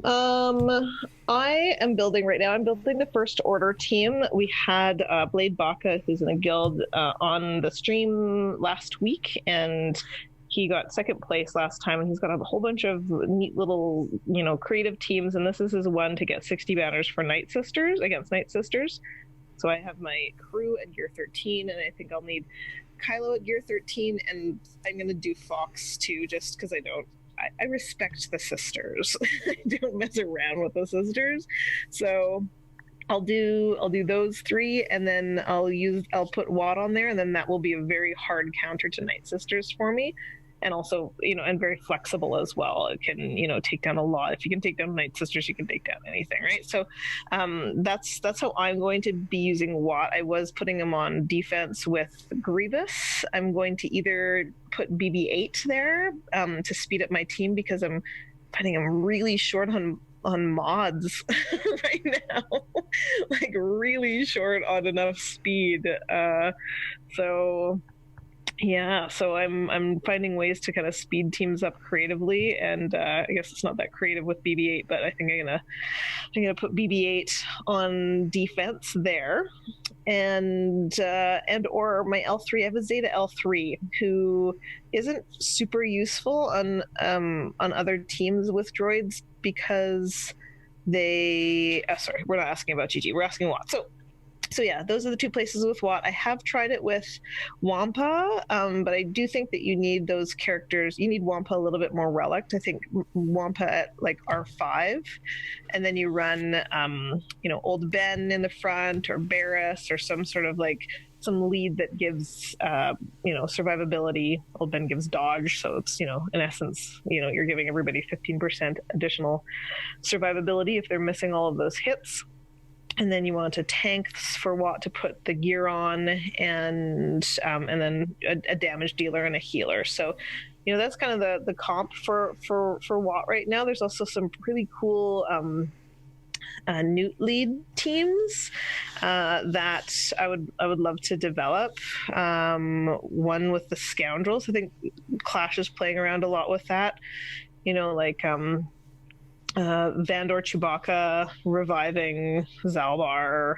I am building right now. I'm building the First Order team. We had Blade Baka, who's in a guild, on the stream last week, and he got second place last time, and he's got a whole bunch of neat little, creative teams, and this is his one to get 60 banners for Night Sisters, against Night Sisters. So I have my crew at gear 13, and I think I'll need Kylo at gear 13, and I'm going to do Fox too, just because I respect the sisters. I don't mess around with the sisters. So I'll do those three, and then I'll put Wat on there, and then that will be a very hard counter to Night Sisters for me. And also, and very flexible as well. It can, take down a lot. If you can take down Night Sisters, you can take down anything, right? So that's how I'm going to be using Wat. I was putting him on defense with Grievous. I'm going to either put BB-8 there to speed up my team, because I'm finding I'm really short on mods right now. Like really short on enough speed. So Yeah, so I'm finding ways to kind of speed teams up creatively, and I guess it's not that creative with BB-8, but I think I'm gonna put BB-8 on defense there, and or my L3. I have a Zeta L3 who isn't super useful on other teams with droids because they. Sorry, we're not asking about GG. We're asking Wat. So yeah, those are the two places with Wat. I have tried it with Wampa, but I do think that you need those characters. You need Wampa a little bit more relict. I think Wampa at like R5, and then you run, Old Ben in the front, or Barris, or some sort of like some lead that gives, survivability. Old Ben gives dodge, so it's, in essence, you're giving everybody 15% additional survivability if they're missing all of those hits. And then you want to tanks for Wat to put the gear on, and then a damage dealer and a healer. So, that's kind of the comp for Wat right now. There's also some really cool Newt lead teams that I would love to develop. One with the Scoundrels. I think Clash is playing around a lot with that. Vandor Chewbacca reviving Zalbar,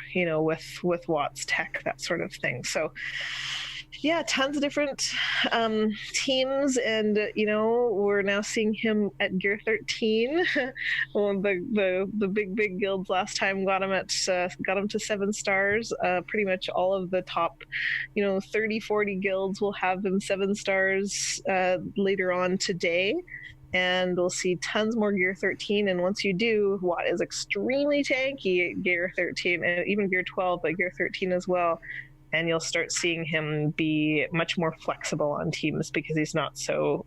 with Wat's tech, that sort of thing. So, yeah, tons of different teams, and we're now seeing him at Gear 13. Well, the big guilds last time got him to 7 stars. Pretty much all of the top 30-40 guilds will have them 7 stars later on today. And we'll see tons more Gear 13. And once you do, Wat is extremely tanky at Gear 13, and even Gear 12, but Gear 13 as well. And you'll start seeing him be much more flexible on teams because he's not so,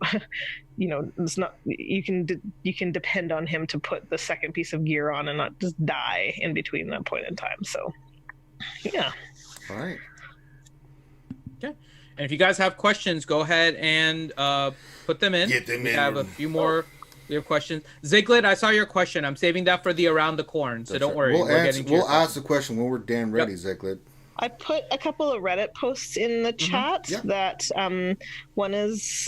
it's not. You can depend on him to put the second piece of gear on and not just die in between that point in time. So, yeah. All right. Okay. And if you guys have questions, go ahead and put them in. Get them in. We have a few more. We have questions. Ziglet, I saw your question. I'm saving that for the Around the Corn, so don't worry. We'll ask the question when we're damn ready, Ziglet. I put a couple of Reddit posts in the chat that one is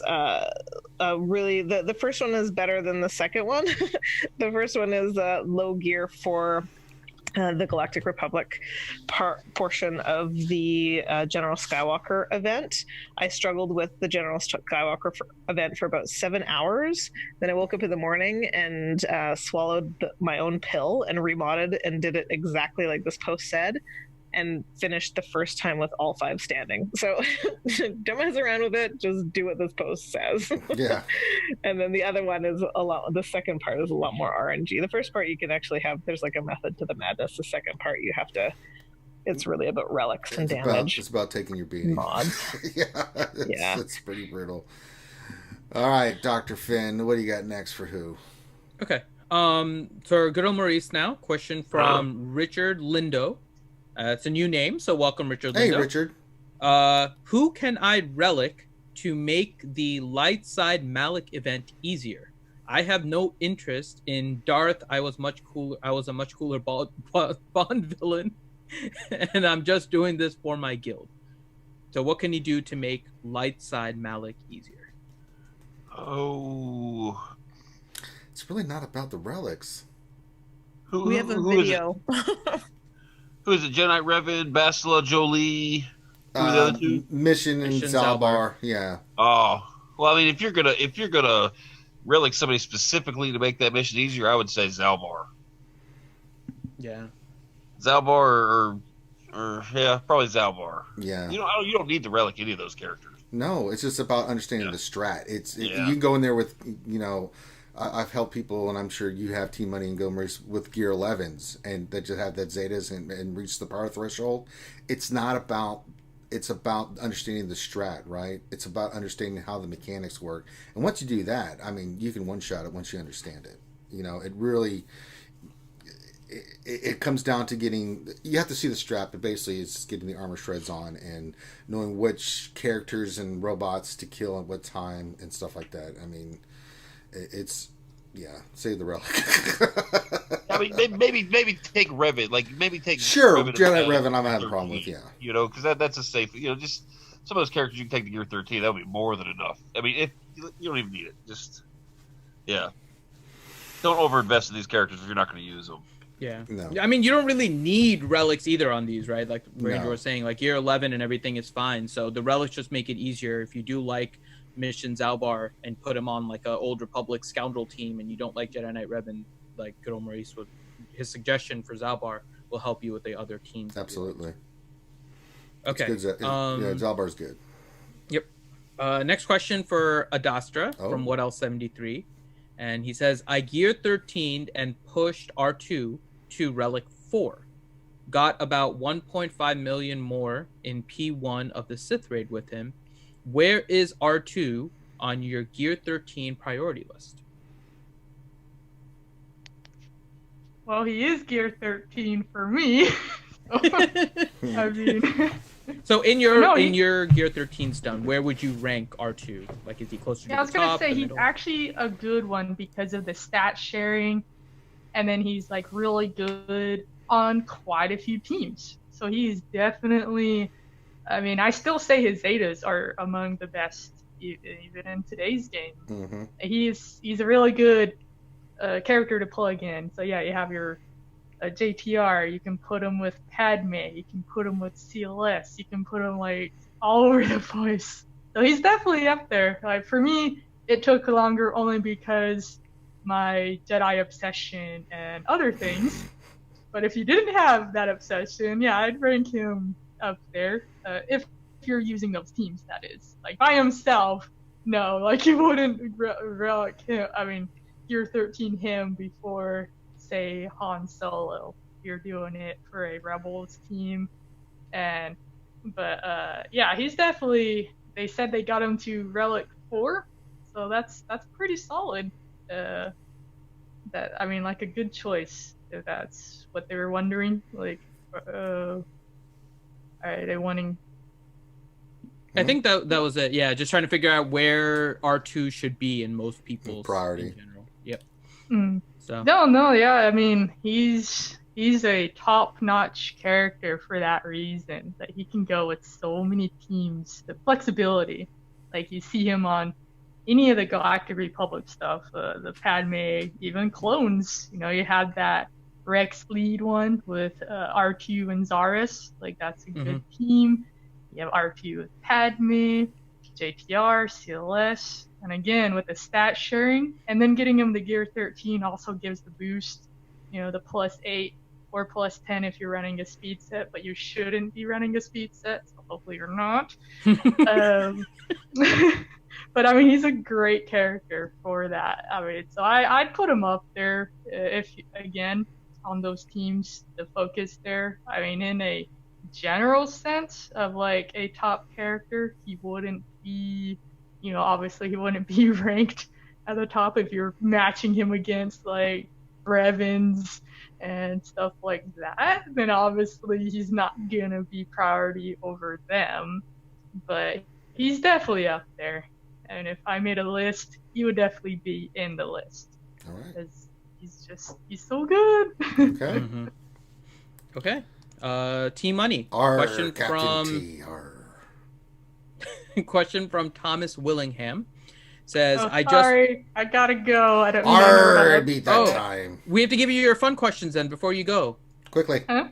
really the first one is better than the second one. The first one is low gear for the Galactic Republic portion of the General Skywalker event. I struggled with the General Skywalker event for about 7 hours. Then I woke up in the morning and swallowed my own pill and remodded and did it exactly like this post said, and finished the first time with all 5 standing. So don't mess around with it. Just do what this post says. Yeah. And then the other one is the second part is a lot more RNG. The first part you can actually have, there's like a method to the madness. The second part you have to, it's really about relics and damage. It's about taking your beating. Mods. It's pretty brutal. All right, Dr. Finn, what do you got next for who? Okay. For good old Maurice now, question from Richard Lindo. It's a new name, so welcome, Richard Lindo. Hey, Richard. Who can I relic to make the light side Malak event easier? I have no interest in Darth. I was a much cooler Bond villain, and I'm just doing this for my guild. So what can you do to make light side Malak easier? Oh, it's really not about the relics. We have a video. Who is it? Jedi Revan, Bastila, Jolie. Who are the other two? Mission and Zalbar. Yeah. Oh, well, I mean, if you're gonna relic somebody specifically to make that mission easier, I would say Zalbar. Yeah. Zalbar or probably Zalbar. Yeah. You don't need to relic any of those characters. No, it's just about understanding the strat. You can go in there with I've helped people, and I'm sure you have Team Money and Gilmers with Gear 11s, and that just have that Zetas and reach the power threshold. It's about understanding the strat, right? It's about understanding how the mechanics work. And once you do that, I mean, you can one-shot it once you understand it. It really... It comes down to you have to see the strat, but basically it's just getting the armor shreds on and knowing which characters and robots to kill at what time and stuff like that. I mean... save the relic. I mean, maybe take Revan. Like maybe take Jedi Revan Revan. I don't have a problem with. because that's a safe. Just some of those characters you can take to Gear 13. That would be more than enough. I mean, if you don't even need it, just don't overinvest in these characters if you're not going to use them. Yeah. No. I mean, you don't really need relics either on these, right? Like Ranger No. was saying, like Gear 11 and everything is fine. So the relics just make it easier if you do like Mission Zalbar and put him on like a Old Republic scoundrel team, and you don't like Jedi Knight Revan, like good old Maurice would. His suggestion for Zalbar will help you with the other teams. Absolutely. Okay. Good. Zalbar's good. Yep. Next question for Adastra from What Else 73, and he says, I Gear 13 and pushed R2 to Relic 4. Got about 1.5 million more in P1 of the Sith Raid with him. Where is R2 on your Gear 13 priority list? Well, he is Gear 13 for me. I mean... So in your Gear 13's done, where would you rank R2? Like, is he closer to the top? I was gonna say he's middle? actually a good one because of the stat sharing, and then he's like really good on quite a few teams. So he's definitely, I mean, I still say his Zetas are among the best even in today's game. Mm-hmm. He's a really good character to plug in. So yeah, you have your JTR, you can put him with Padme, you can put him with CLS, you can put him like all over the place. So he's definitely up there. Like for me, it took longer only because my Jedi obsession and other things. But if you didn't have that obsession, yeah, I'd rank him up there. If you're using those teams, that is. Like by himself, no, like you wouldn't relic him. I mean, Gear 13 him before, say, Han Solo. You're doing it for a Rebels team. But yeah, he's definitely, they said they got him to Relic 4, so that's pretty solid. That, I mean, like a good choice, if that's what they were wondering. Like, are they wanting... I think that was it. Yeah, just trying to figure out where R2 should be in most people's priority. in general. Yep. So No, yeah. I mean, he's a top-notch character for that reason. That he can go with so many teams. The flexibility, like you see him on any of the Galactic Republic stuff, the Padme, even clones. You know, you had that Rex lead one with R2 and Zaris. Like that's a good team. You have R2 with Padme, JTR, CLS, and again with the stat sharing, and then getting him the Gear 13 also gives the boost, you know, the +8 or +10 if you're running a speed set, but you shouldn't be running a speed set, so hopefully you're not. But I mean, he's a great character for that. I mean, so I'd put him up there if, again, on those teams, the focus there. I mean, in a general sense of like a top character, he wouldn't be, you know, obviously he wouldn't be ranked at the top if you're matching him against like Brevins and stuff like that. Then obviously he's not gonna be priority over them, but he's definitely up there. And if I made a list, he would definitely be in the list. All right. Because he's so good. Okay. Okay. Team Money. Question from T. Question from Thomas Willingham says, I gotta go. I don't know. Beat that time. We have to give you your fun questions then before you go. Quickly. Huh?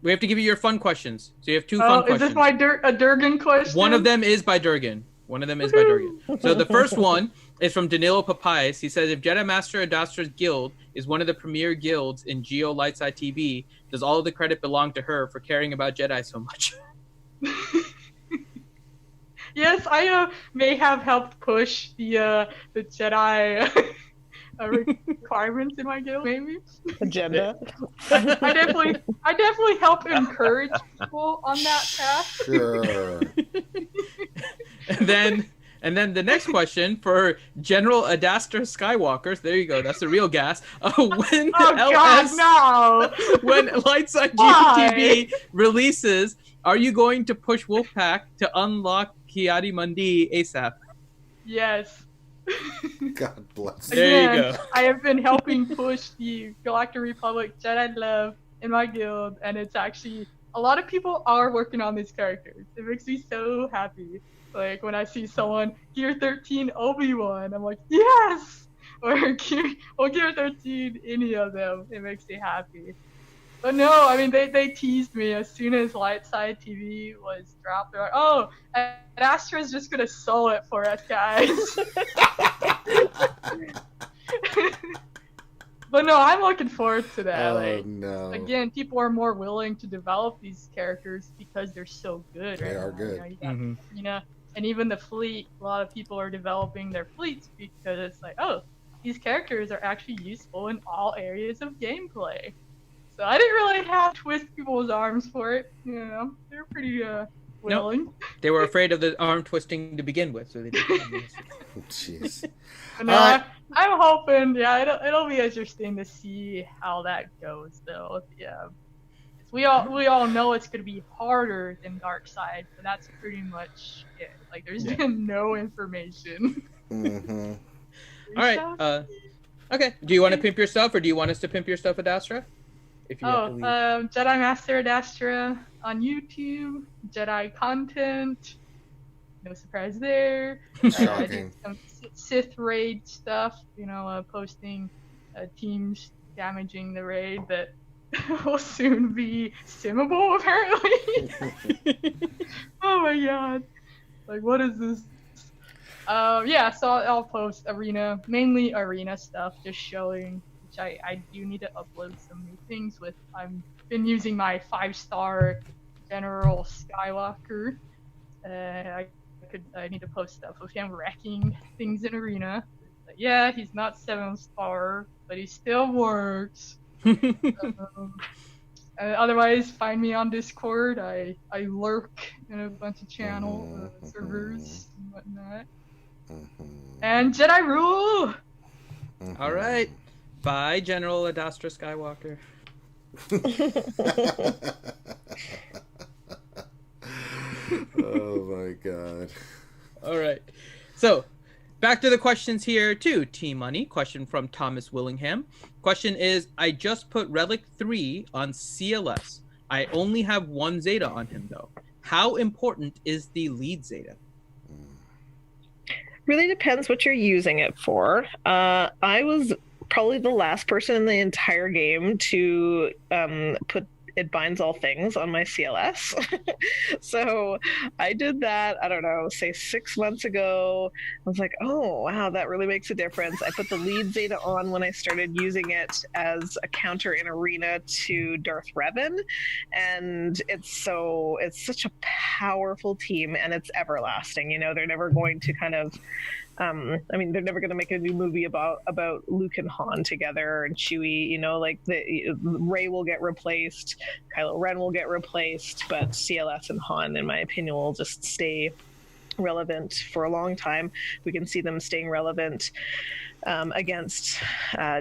We have to give you your fun questions. So you have two fun questions. Is this my a Durgan question? One of them is by Durgan. So the first one is from Danilo Papayas. He says, if Jedi Master Adastra's guild is one of the premier guilds in Geo Lightside TV, does all of the credit belong to her for caring about Jedi so much? Yes, I may have helped push the Jedi requirements in my guild, maybe. Agenda. I definitely help encourage people on that path. Sure. And then the next question for General Adastra Skywalker. There you go. That's the real gas. When Lightside GTV releases, are you going to push Wolfpack to unlock Kiadi Mundi ASAP? Yes. God bless. There you go. I have been helping push the Galactic Republic Jedi Love in my guild, and it's actually a lot of people are working on these characters. It makes me so happy. Like when I see someone Gear 13 Obi-Wan, I'm like, yes! Or Gear 13 any of them. It makes me happy. But no, I mean they teased me as soon as Lightside TV was dropped. They're like, oh, and Astra's just gonna sell it for us, guys. But no, I'm looking forward to that. Oh, no. Again, people are more willing to develop these characters because they're so good. They are good. You know, and even the fleet, a lot of people are developing their fleets because it's like, oh, these characters are actually useful in all areas of gameplay. So I didn't really have to twist people's arms for it. You know, they're pretty willing. No, they were afraid of the arm twisting to begin with, so they didn't. Jeez. No, I'm hoping, yeah, it'll be interesting to see how that goes, though. Yeah, we all know it's gonna be harder than Dark Side, but that's pretty much it. Like, there's been no information. Mm-hmm. All right. Okay. Do you want to pimp yourself, or do you want us to pimp your stuff at Astra? If you have to leave. Jedi Master at Astra on YouTube, Jedi content. No surprise there. I did some Sith raid stuff, you know, posting teams damaging the raid that will soon be simmable, apparently. Oh my god. Like, what is this? Yeah, so I'll post mainly arena stuff, just showing, which I do need to upload some new things with. I've been using my 5-star General Skywalker. I need to post stuff of him wrecking things in arena. But yeah, he's not 7-star, but he still works. Otherwise, find me on Discord. I lurk in a bunch of channel servers and whatnot. And Jedi rule. All right, bye, General Adastra Skywalker. Oh my god. All right. So, back to the questions here too. Team Money. Question from Thomas Willingham. Question is, I just put Relic 3 on CLS. I only have 1 Zeta on him though. How important is the lead Zeta? Really depends what you're using it for. I was probably the last person in the entire game to put It Binds All Things on my CLS. So I did that, I don't know, say 6 months ago. I was like, oh, wow, that really makes a difference. I put the lead Zeta on when I started using it as a counter in arena to Darth Revan. And it's such a powerful team, and it's everlasting. You know, they're never going to kind of I mean, they're never going to make a new movie about Luke and Han together and Chewie. You know, like Rey will get replaced, Kylo Ren will get replaced, but CLS and Han, in my opinion, will just stay relevant for a long time. We can see them staying relevant against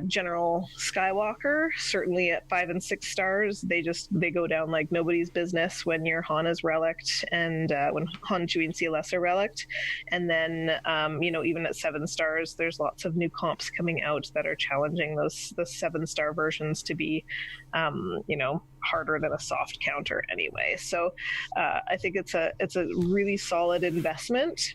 General Skywalker. Certainly at 5 and 6 stars, they go down like nobody's business when your Han is relict and when Han, Chewie, and CLS are relict. And then you know, even at 7 stars, there's lots of new comps coming out that are challenging the 7-star versions to be you know, harder than a soft counter anyway. So I think it's a really solid investment.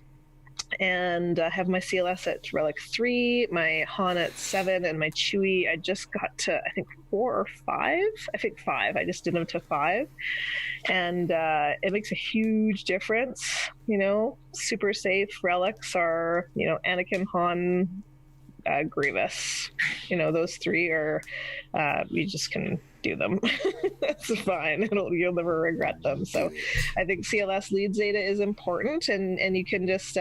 And I have my CLS at Relic 3, my Han at 7, and my Chewie, I just got to, I think, 4 or 5? I think 5. I just did them to 5. And it makes a huge difference, you know. Super safe relics are, you know, Anakin, Han, Grievous. You know, those 3 are, you just can do them. That's fine. You'll never regret them. So I think CLS lead Zeta is important, and you can just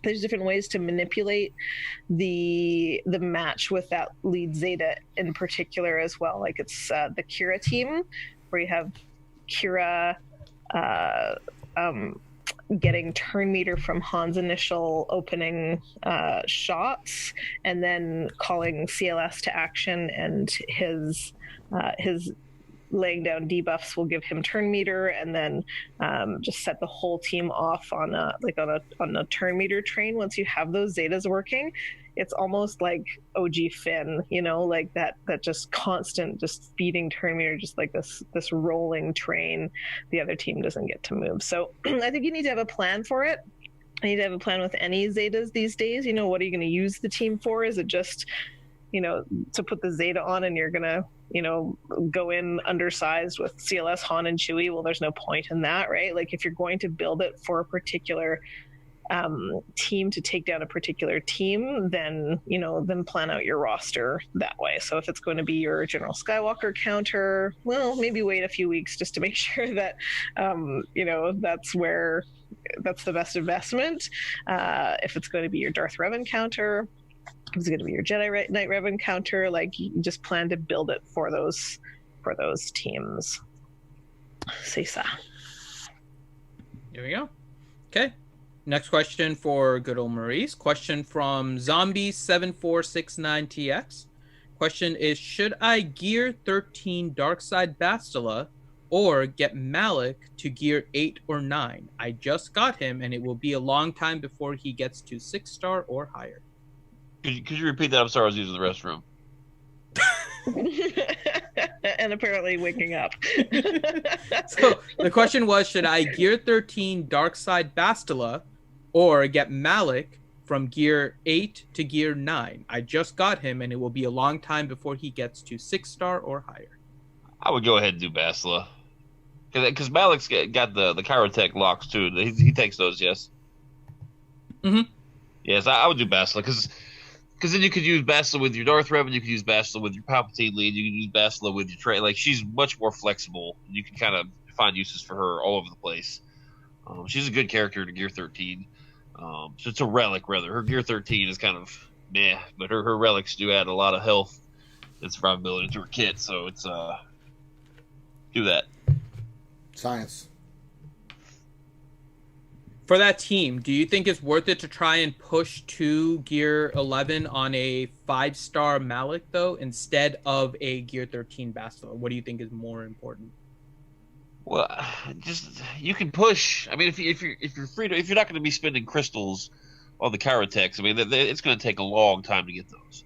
there's different ways to manipulate the match with that lead Zeta in particular as well. Like it's the Kira team, where you have Kira getting turn meter from Han's initial opening shots, and then calling CLS to action, and his laying down debuffs will give him turn meter, and then just set the whole team off on a turn meter train. Once you have those Zetas working, it's almost like OG Finn, like that just constant, just feeding turn meter, just like this rolling train. The other team doesn't get to move. So I think you need to have a plan for it. I need to have a plan with any Zetas these days. What are you going to use the team for? Is it just, to put the Zeta on and you're going to, go in undersized with CLS, Han, and Chewie? Well, there's no point in that, right? Like, if you're going to build it for a particular team to take down a particular team, then plan out your roster that way. So if it's going to be your General Skywalker counter, well, maybe wait a few weeks just to make sure that that's the best investment. If it's going to be your Darth Revan counter, if it's going to be your Jedi Knight Revan counter, like, you just plan to build it for those teams. C'est ça. There we go. Okay. Next question for good old Maurice. Question from Zombie7469TX. Question is, should I gear 13 Darkside Bastila or get Malak to gear 8 or 9? I just got him, and it will be a long time before he gets to 6-star or higher. Could you repeat that? I'm sorry, I was using the restroom. And apparently waking up. So the question was, should I gear 13 Darkside Bastila or get Malak from gear 8 to gear 9? I just got him, and it will be a long time before he gets to 6-star or higher. I would go ahead and do Bastila. Because Malak's got the Chirotech locks, too. He takes those, yes? Mm-hmm. Yes, I would do Bastila, because then you could use Bastila with your Darth Revan, you could use Bastila with your Palpatine lead, you can use Bastila with your Trey. Like, she's much more flexible. You can kind of find uses for her all over the place. She's a good character to gear 13. So it's a relic, rather. Her gear 13 is kind of meh, but her relics do add a lot of health and survivability to her kit, so it's do that. Science. For that team, do you think it's worth it to try and push to gear 11 on a 5-star Malak, though, instead of a gear 13 Bastila? What do you think is more important? Well, just you can push. I mean, if you're free to, if you're not going to be spending crystals on the Chirotechs, I mean, it's going to take a long time to get those.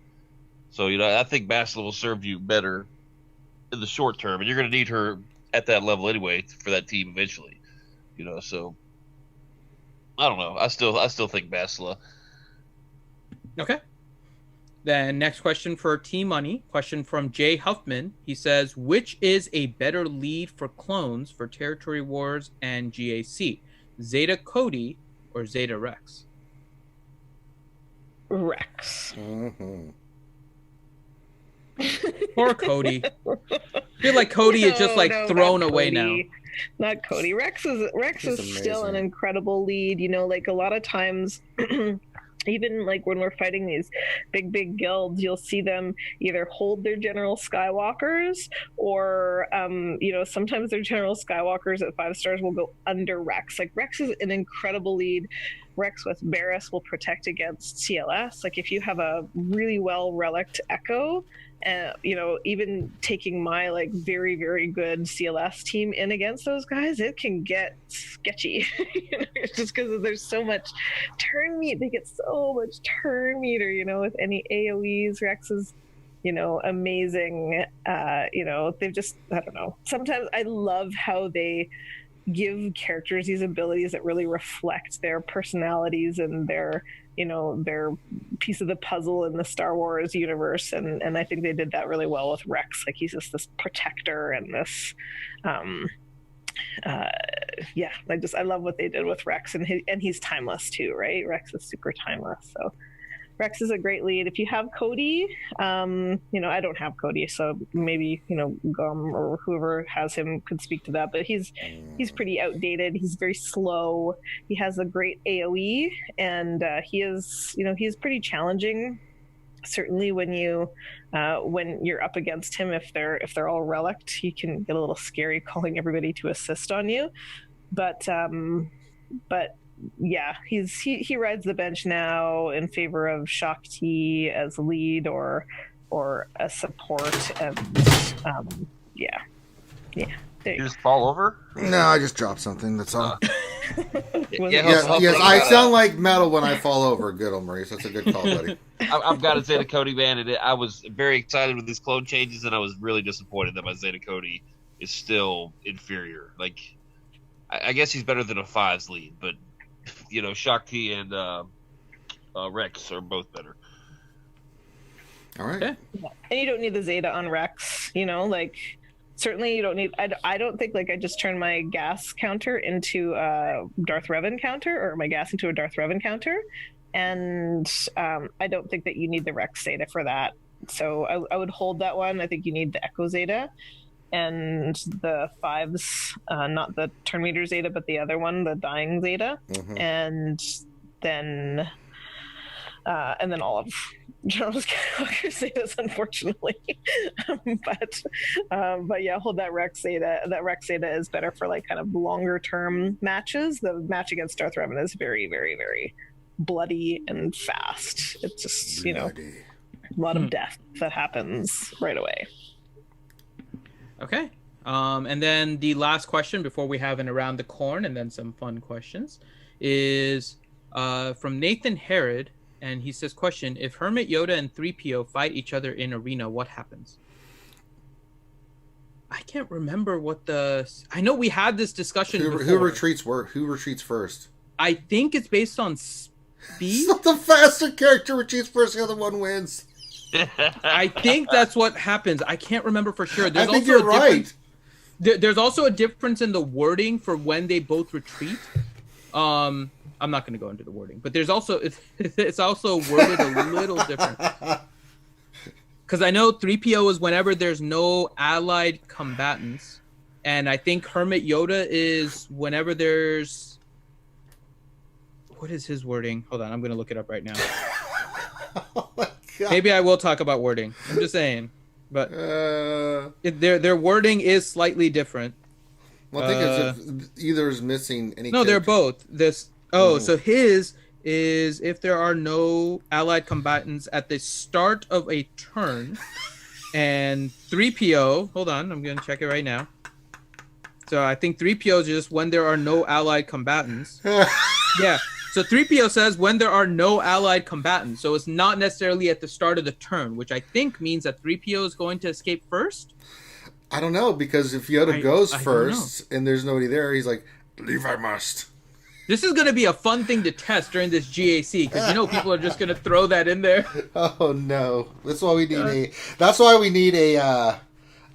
So I think Bastila will serve you better in the short term, and you're going to need her at that level anyway for that team eventually. So I don't know. I still think Bastila. Okay. Then next question for Team Money. Question from Jay Huffman. He says, which is a better lead for clones for Territory Wars and GAC? Zeta Cody or Zeta Rex? Rex. Mm-hmm. Poor Cody. I feel like Cody is just thrown away now. Not Cody. Rex is still an incredible lead. Like, a lot of times, even like when we're fighting these big guilds, you'll see them either hold their General Skywalkers or, sometimes their General Skywalkers at 5 stars will go under Rex. Like, Rex is an incredible lead. Rex with Barriss will protect against CLS. Like, if you have a really well relicked Echo, even taking my very, very good CLS team in against those guys, it can get sketchy. Just because there's so much turn meter. They get so much turn meter, with any AoEs. Rex is, amazing. They've just, I don't know. Sometimes I love how they give characters these abilities that really reflect their personalities and their piece of the puzzle in the Star Wars universe, and I think they did that really well with Rex. Like, he's just this protector and this I love what they did with Rex, and he's timeless too, right? Rex is super timeless. So Rex is a great lead. If you have Cody, I don't have Cody, so maybe Gum or whoever has him could speak to that. But he's pretty outdated. He's very slow. He has a great AOE, and he's pretty challenging. Certainly, when you're up against him, if they're all relict, he can get a little scary calling everybody to assist on you. But yeah, he rides the bench now in favor of Shakti as lead or a support, and yeah. You just fall over? No, I just dropped something. That's all. Yes, I sound like metal when I fall over. Good old Maurice. That's a good call, buddy. I've got a Zeta Cody man, and I was very excited with these clone changes, and I was really disappointed that my Zeta Cody is still inferior. Like, I guess he's better than a 5's lead, but Shakti and Rex are both better. All right. Okay. And you don't need the Zeta on Rex, certainly you don't need. I don't think I just turned my gas counter into a Darth Revan counter, or my gas into a Darth Revan counter, and I don't think that you need the Rex Zeta for that. So I would hold that one. I think you need the Echo Zeta and the 5s, not the turn meter Zeta, but the other one, the dying Zeta, and then all of General Skywalker Zetas, unfortunately. but yeah, hold that Rex Zeta. That Rex Zeta is better for kind of longer term matches. The match against Darth Revan is very, very, very bloody and fast. It's just a lot of death that happens right away. Okay. And then the last question before we have an Around the Corn and then some fun questions is from Nathan Herod. And he says, question, if Hermit Yoda and 3PO fight each other in arena, what happens? I can't remember I know we had this discussion before. Who retreats first? I think it's based on speed. So the faster character retreats first, the other one wins. I think that's what happens. I can't remember for sure. I think you're right. There's also a difference in the wording for when they both retreat. I'm not going to go into the wording, but there's also it's also worded a little different. Because I know 3PO is whenever there's no allied combatants, and I think Hermit Yoda is whenever there's. What is his wording? Hold on, I'm going to look it up right now. Oh my God. Maybe I will talk about wording. I'm just saying, but their wording is slightly different. Well, I think it's either is missing any. No, character. they're both this. So his is if there are no allied combatants at the start of a turn, and 3PO. Hold on, I'm going to check it right now. So I think 3PO is just when there are no allied combatants. Yeah. So 3PO says when there are no allied combatants. So it's not necessarily at the start of the turn, which I think means that 3PO is going to escape first. I don't know, because if Yoda goes first and there's nobody there, he's like, leave I must. This is going to be a fun thing to test during this GAC, because people are just going to throw that in there. Oh no! That's why we need That's why we need a.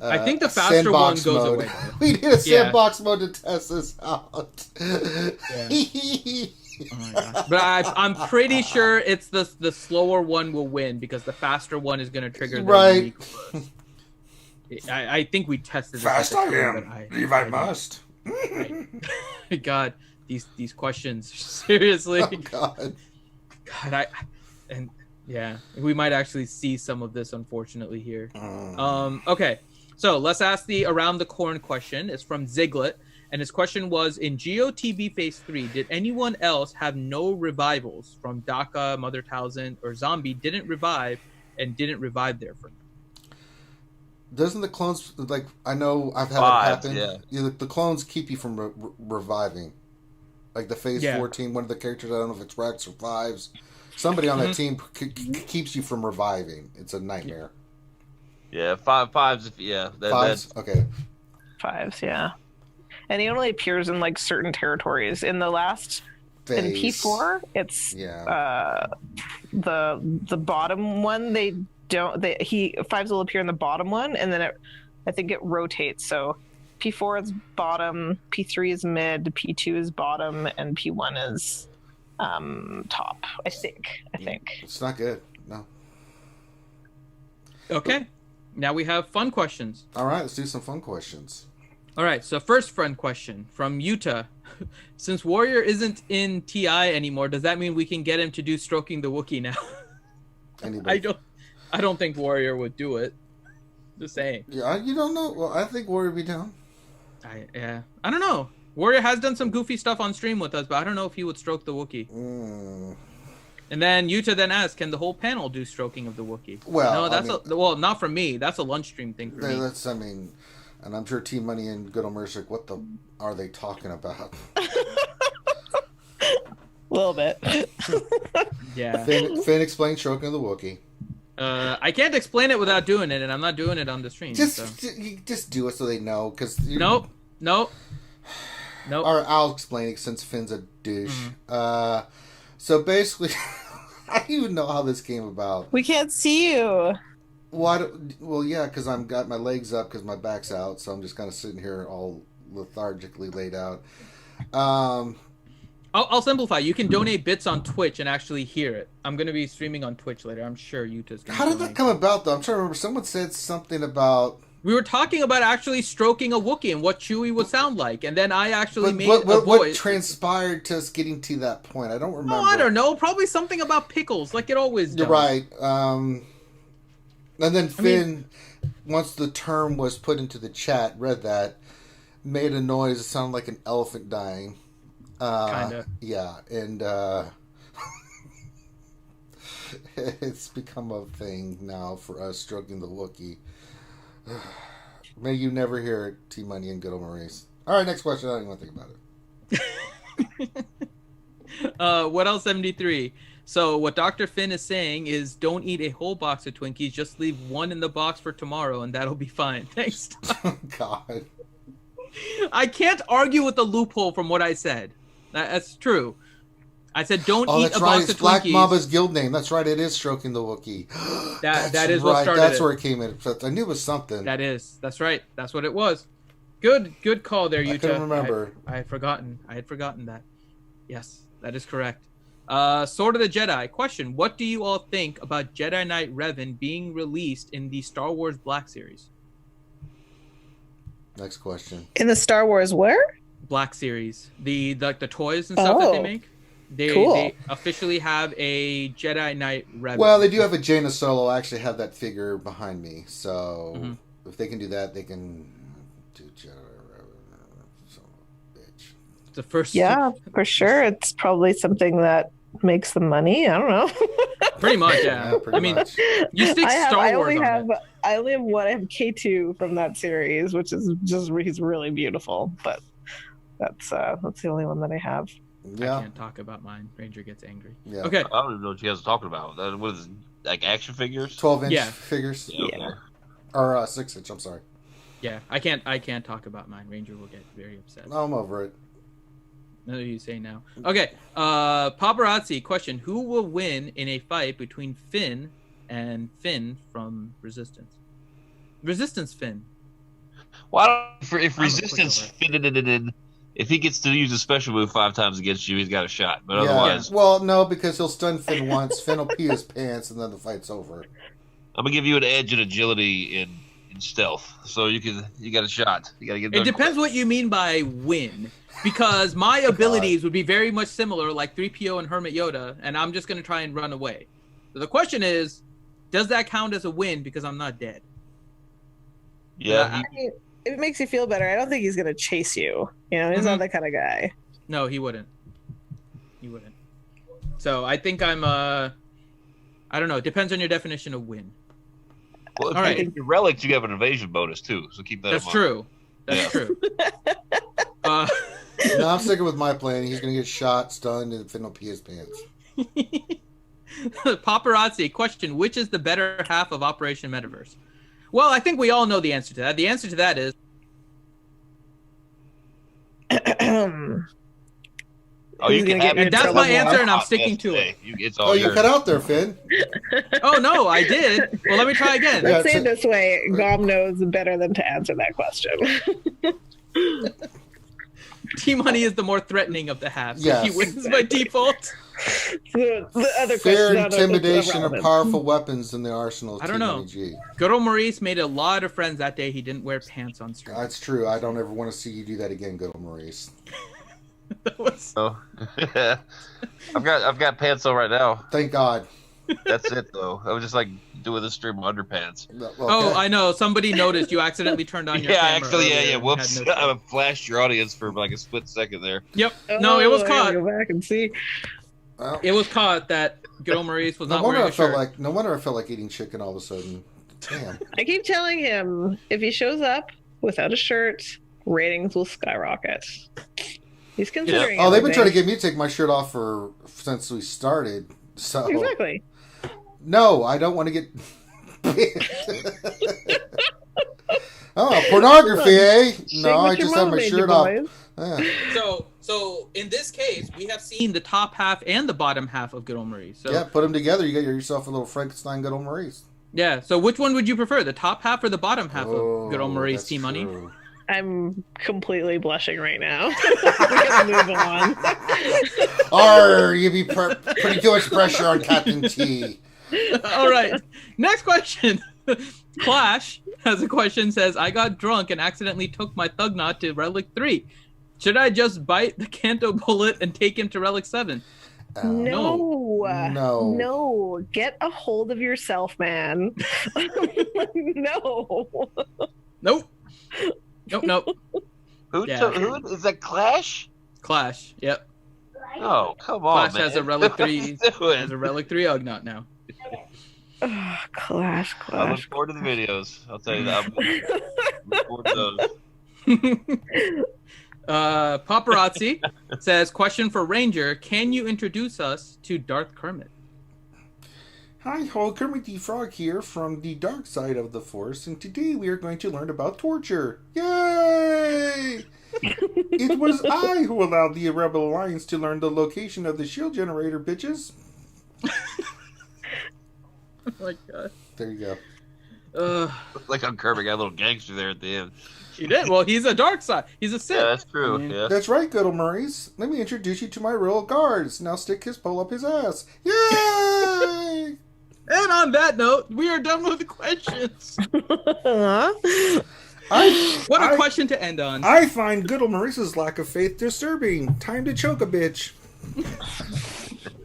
I think the faster one goes mode. away. We need a sandbox mode to test this out. Yeah. Oh my gosh. But I'm pretty sure it's the slower one will win, because the faster one is going to trigger the right. I think we tested. Fast I am. Leave I must. God. These questions, seriously. Oh, God, we might actually see some of this, unfortunately, here. Okay, so let's ask the Around the Corn question. It's from Ziglet, and his question was, in GOTB Phase 3, did anyone else have no revivals from Daka, Mother Talzin, or Zombie didn't revive and didn't revive there for me? Doesn't the clones, I know I've had it happen. Yeah. The clones keep you from reviving. Like the Phase 4 team, one of the characters, I don't know if it's Rex or 5s, somebody on that team keeps you from reviving. It's a nightmare. Yeah, 5s. Yeah, 5s. Okay. 5s. Yeah, and he only appears in certain territories. In the last phase. In P4, it's the bottom one. They don't. 5s will appear in the bottom one, and then I think it rotates. So P4 is bottom, P3 is mid, P2 is bottom, and P1 is top. I think. It's not good. No. Okay. Now we have fun questions. All right, let's do some fun questions. All right, so first fun question from Utah. Since Warrior isn't in TI anymore, does that mean we can get him to do Stroking the Wookiee now? I don't think Warrior would do it. Just saying. Yeah, you don't know. Well, I think Warrior would be down. I don't know. Warrior has done some goofy stuff on stream with us, but I don't know if he would stroke the Wookiee. And then Yuta then asked, can the whole panel do stroking of the Wookiee? Well, no, not from me. That's a lunch stream thing for me. And I'm sure Team Money and Good Old Mercic, what the are they talking about? A little bit. Yeah. Finn explained stroking of the Wookiee. I can't explain it without doing it, and I'm not doing it on the stream. Just do it so they know. Nope. Or I'll explain it since Finn's a douche. So basically, I don't even know how this came about. We can't see you. Well, yeah, because I've got my legs up because my back's out, so I'm just kind of sitting here all lethargically laid out. I'll simplify. You can donate bits on Twitch and actually hear it. I'm going to be streaming on Twitch later. I'm sure Utah's going to How did that come about, though? I'm trying to remember. Someone said something about... We were talking about actually stroking a Wookiee and what Chewie would sound like, and then I actually made a voice. What transpired to us getting to that point? I don't remember. Oh, I don't know. Probably something about pickles, like it always does. You're right. And then Finn, once the term was put into the chat, read that, made a noise that sounded like an elephant dying. Kind of. Yeah, and it's become a thing now for us stroking the Wookiee. May you never hear it, T-Money and good old Maurice. All right, next question. I don't even want to think about it. What else, 73? So what Dr. Finn is saying is don't eat a whole box of Twinkies. Just leave one in the box for tomorrow, and that'll be fine. Thanks. God. I can't argue with the loophole from what I said. That's true. I said don't eat a box of Twinkies. It's Black Mamba's guild name. That's right. It is stroking the Wookiee. that is what started That's where it came in. I knew it was something. That's right. That's what it was. Good call there, Utah. I couldn't remember. I had forgotten that. Yes, that is correct. Sword of the Jedi. Question: what do you all think about Jedi Knight Revan being released in the Star Wars Black Series? Next question. In the Star Wars where? Black Series. The toys and stuff that they make. They officially have a Jedi Knight Revan. Well, they do have a Jaina Solo. I actually have that figure behind me. So if they can do that, they can do Jedi Revan. Son of a bitch. The first. Yeah, for sure. It's probably something that makes them money. I don't know. Pretty much, yeah. Pretty much. You stick Star Wars on it. I only have K2 from that series, which is just he's really beautiful. But that's the only one that I have. Yeah. I can't talk about mine. Ranger gets angry. Yeah. Okay. I don't even know what you guys are talking about. What is it, like action figures? 12-inch figures. Yeah. Okay. Or 6-inch. I'm sorry. Yeah, I can't talk about mine. Ranger will get very upset. I'm over it. No, you say now. Okay. Paparazzi question: who will win in a fight between Finn and Finn from Resistance? Resistance Finn. Well, if Resistance fitted it in, if he gets to use a special move 5 times against you, he's got a shot. But otherwise, well, no, because he'll stun Finn once. Finn will pee his pants, and then the fight's over. I'm gonna give you an edge in agility in stealth, so you got a shot. You gotta get. It depends what you mean by win, because my abilities would be very much similar, like 3PO and Hermit Yoda, and I'm just gonna try and run away. So the question is, does that count as a win because I'm not dead? Yeah. If it makes you feel better, I don't think he's gonna chase you. You know, he's not that kind of guy. No, he wouldn't. He wouldn't. So I think I'm I don't know. It depends on your definition of win. Well, if you your relics, you have an evasion bonus too, so keep that in mind. That's true. That's true. No, I'm sticking with my plan. He's going to get shot, stunned, and Finn will pee his pants. Paparazzi question: which is the better half of Operation Metaverse? Well, I think we all know the answer to that. The answer to that is. You can have and that's my answer, and I'm sticking to it. You cut out there, Finn. Oh, no, I did. Well, let me try again. Let's say it this way. Gom knows better than to answer that question. T-Money is the more threatening of the halves. Yes. He wins by default. The other Fear, intimidation are powerful weapons in the arsenal of I don't know. T-Money G. Good old Maurice made a lot of friends that day. He didn't wear pants on stream. That's true. I don't ever want to see you do that again, good old Maurice. I've got pants on right now. Thank God. That's it though. I was just like doing this stream of underpants. Okay. Oh, I know. Somebody noticed you accidentally turned on your camera. Yeah. Whoops. I flashed your audience for like a split second there. Yep. No, it was caught. Go back and see. Well, it was caught that good old Maurice was not wearing a shirt. No wonder I felt like eating chicken all of a sudden. Damn. I keep telling him if he shows up without a shirt, ratings will skyrocket. He's considering. Oh, they've been trying to get me to take my shirt off since we started. So exactly. No, I don't want to get. Oh, pornography, eh? No, I just have my shirt off. So in this case, we have seen the top half and the bottom half of Good Old Maurice. So yeah, put them together. You get yourself a little Frankenstein Good Old Maurice. Yeah. So which one would you prefer, the top half or the bottom half of Good Old Maurice Team Money? I'm completely blushing right now. We gotta move on. Arr, you be pretty too much pressure on Captain T. All right. Next question. Clash has a question, says, I got drunk and accidentally took my thug knot to Relic 3. Should I just bite the Canto bullet and take him to Relic 7? No. Get a hold of yourself, man. No. Nope. Who is that? Clash? Clash, yep. Oh, come on, Clash man. has a Relic 3 has a Relic 3 Ugnaught now. Oh, Clash. I look forward to the videos. I'll tell you that. I look forward to those. Paparazzi says, question for Ranger, can you introduce us to Darth Kermit? Hi, ho, Kermit the Frog here from the dark side of the Force, and today we are going to learn about torture. Yay! It was I who allowed the Rebel Alliance to learn the location of the shield generator, bitches. Oh my god. There you go. Like on Kermit got a little gangster there at the end. He did. Well, he's a dark side. He's a Sith. Yeah, that's true. Yeah. That's right, Good Old Maurice. Let me introduce you to my royal guards. Now stick his pole up his ass. Yay! And on that note, we are done with the questions. What a question to end on. I find Good Old Maurice's lack of faith disturbing. Time to choke a bitch.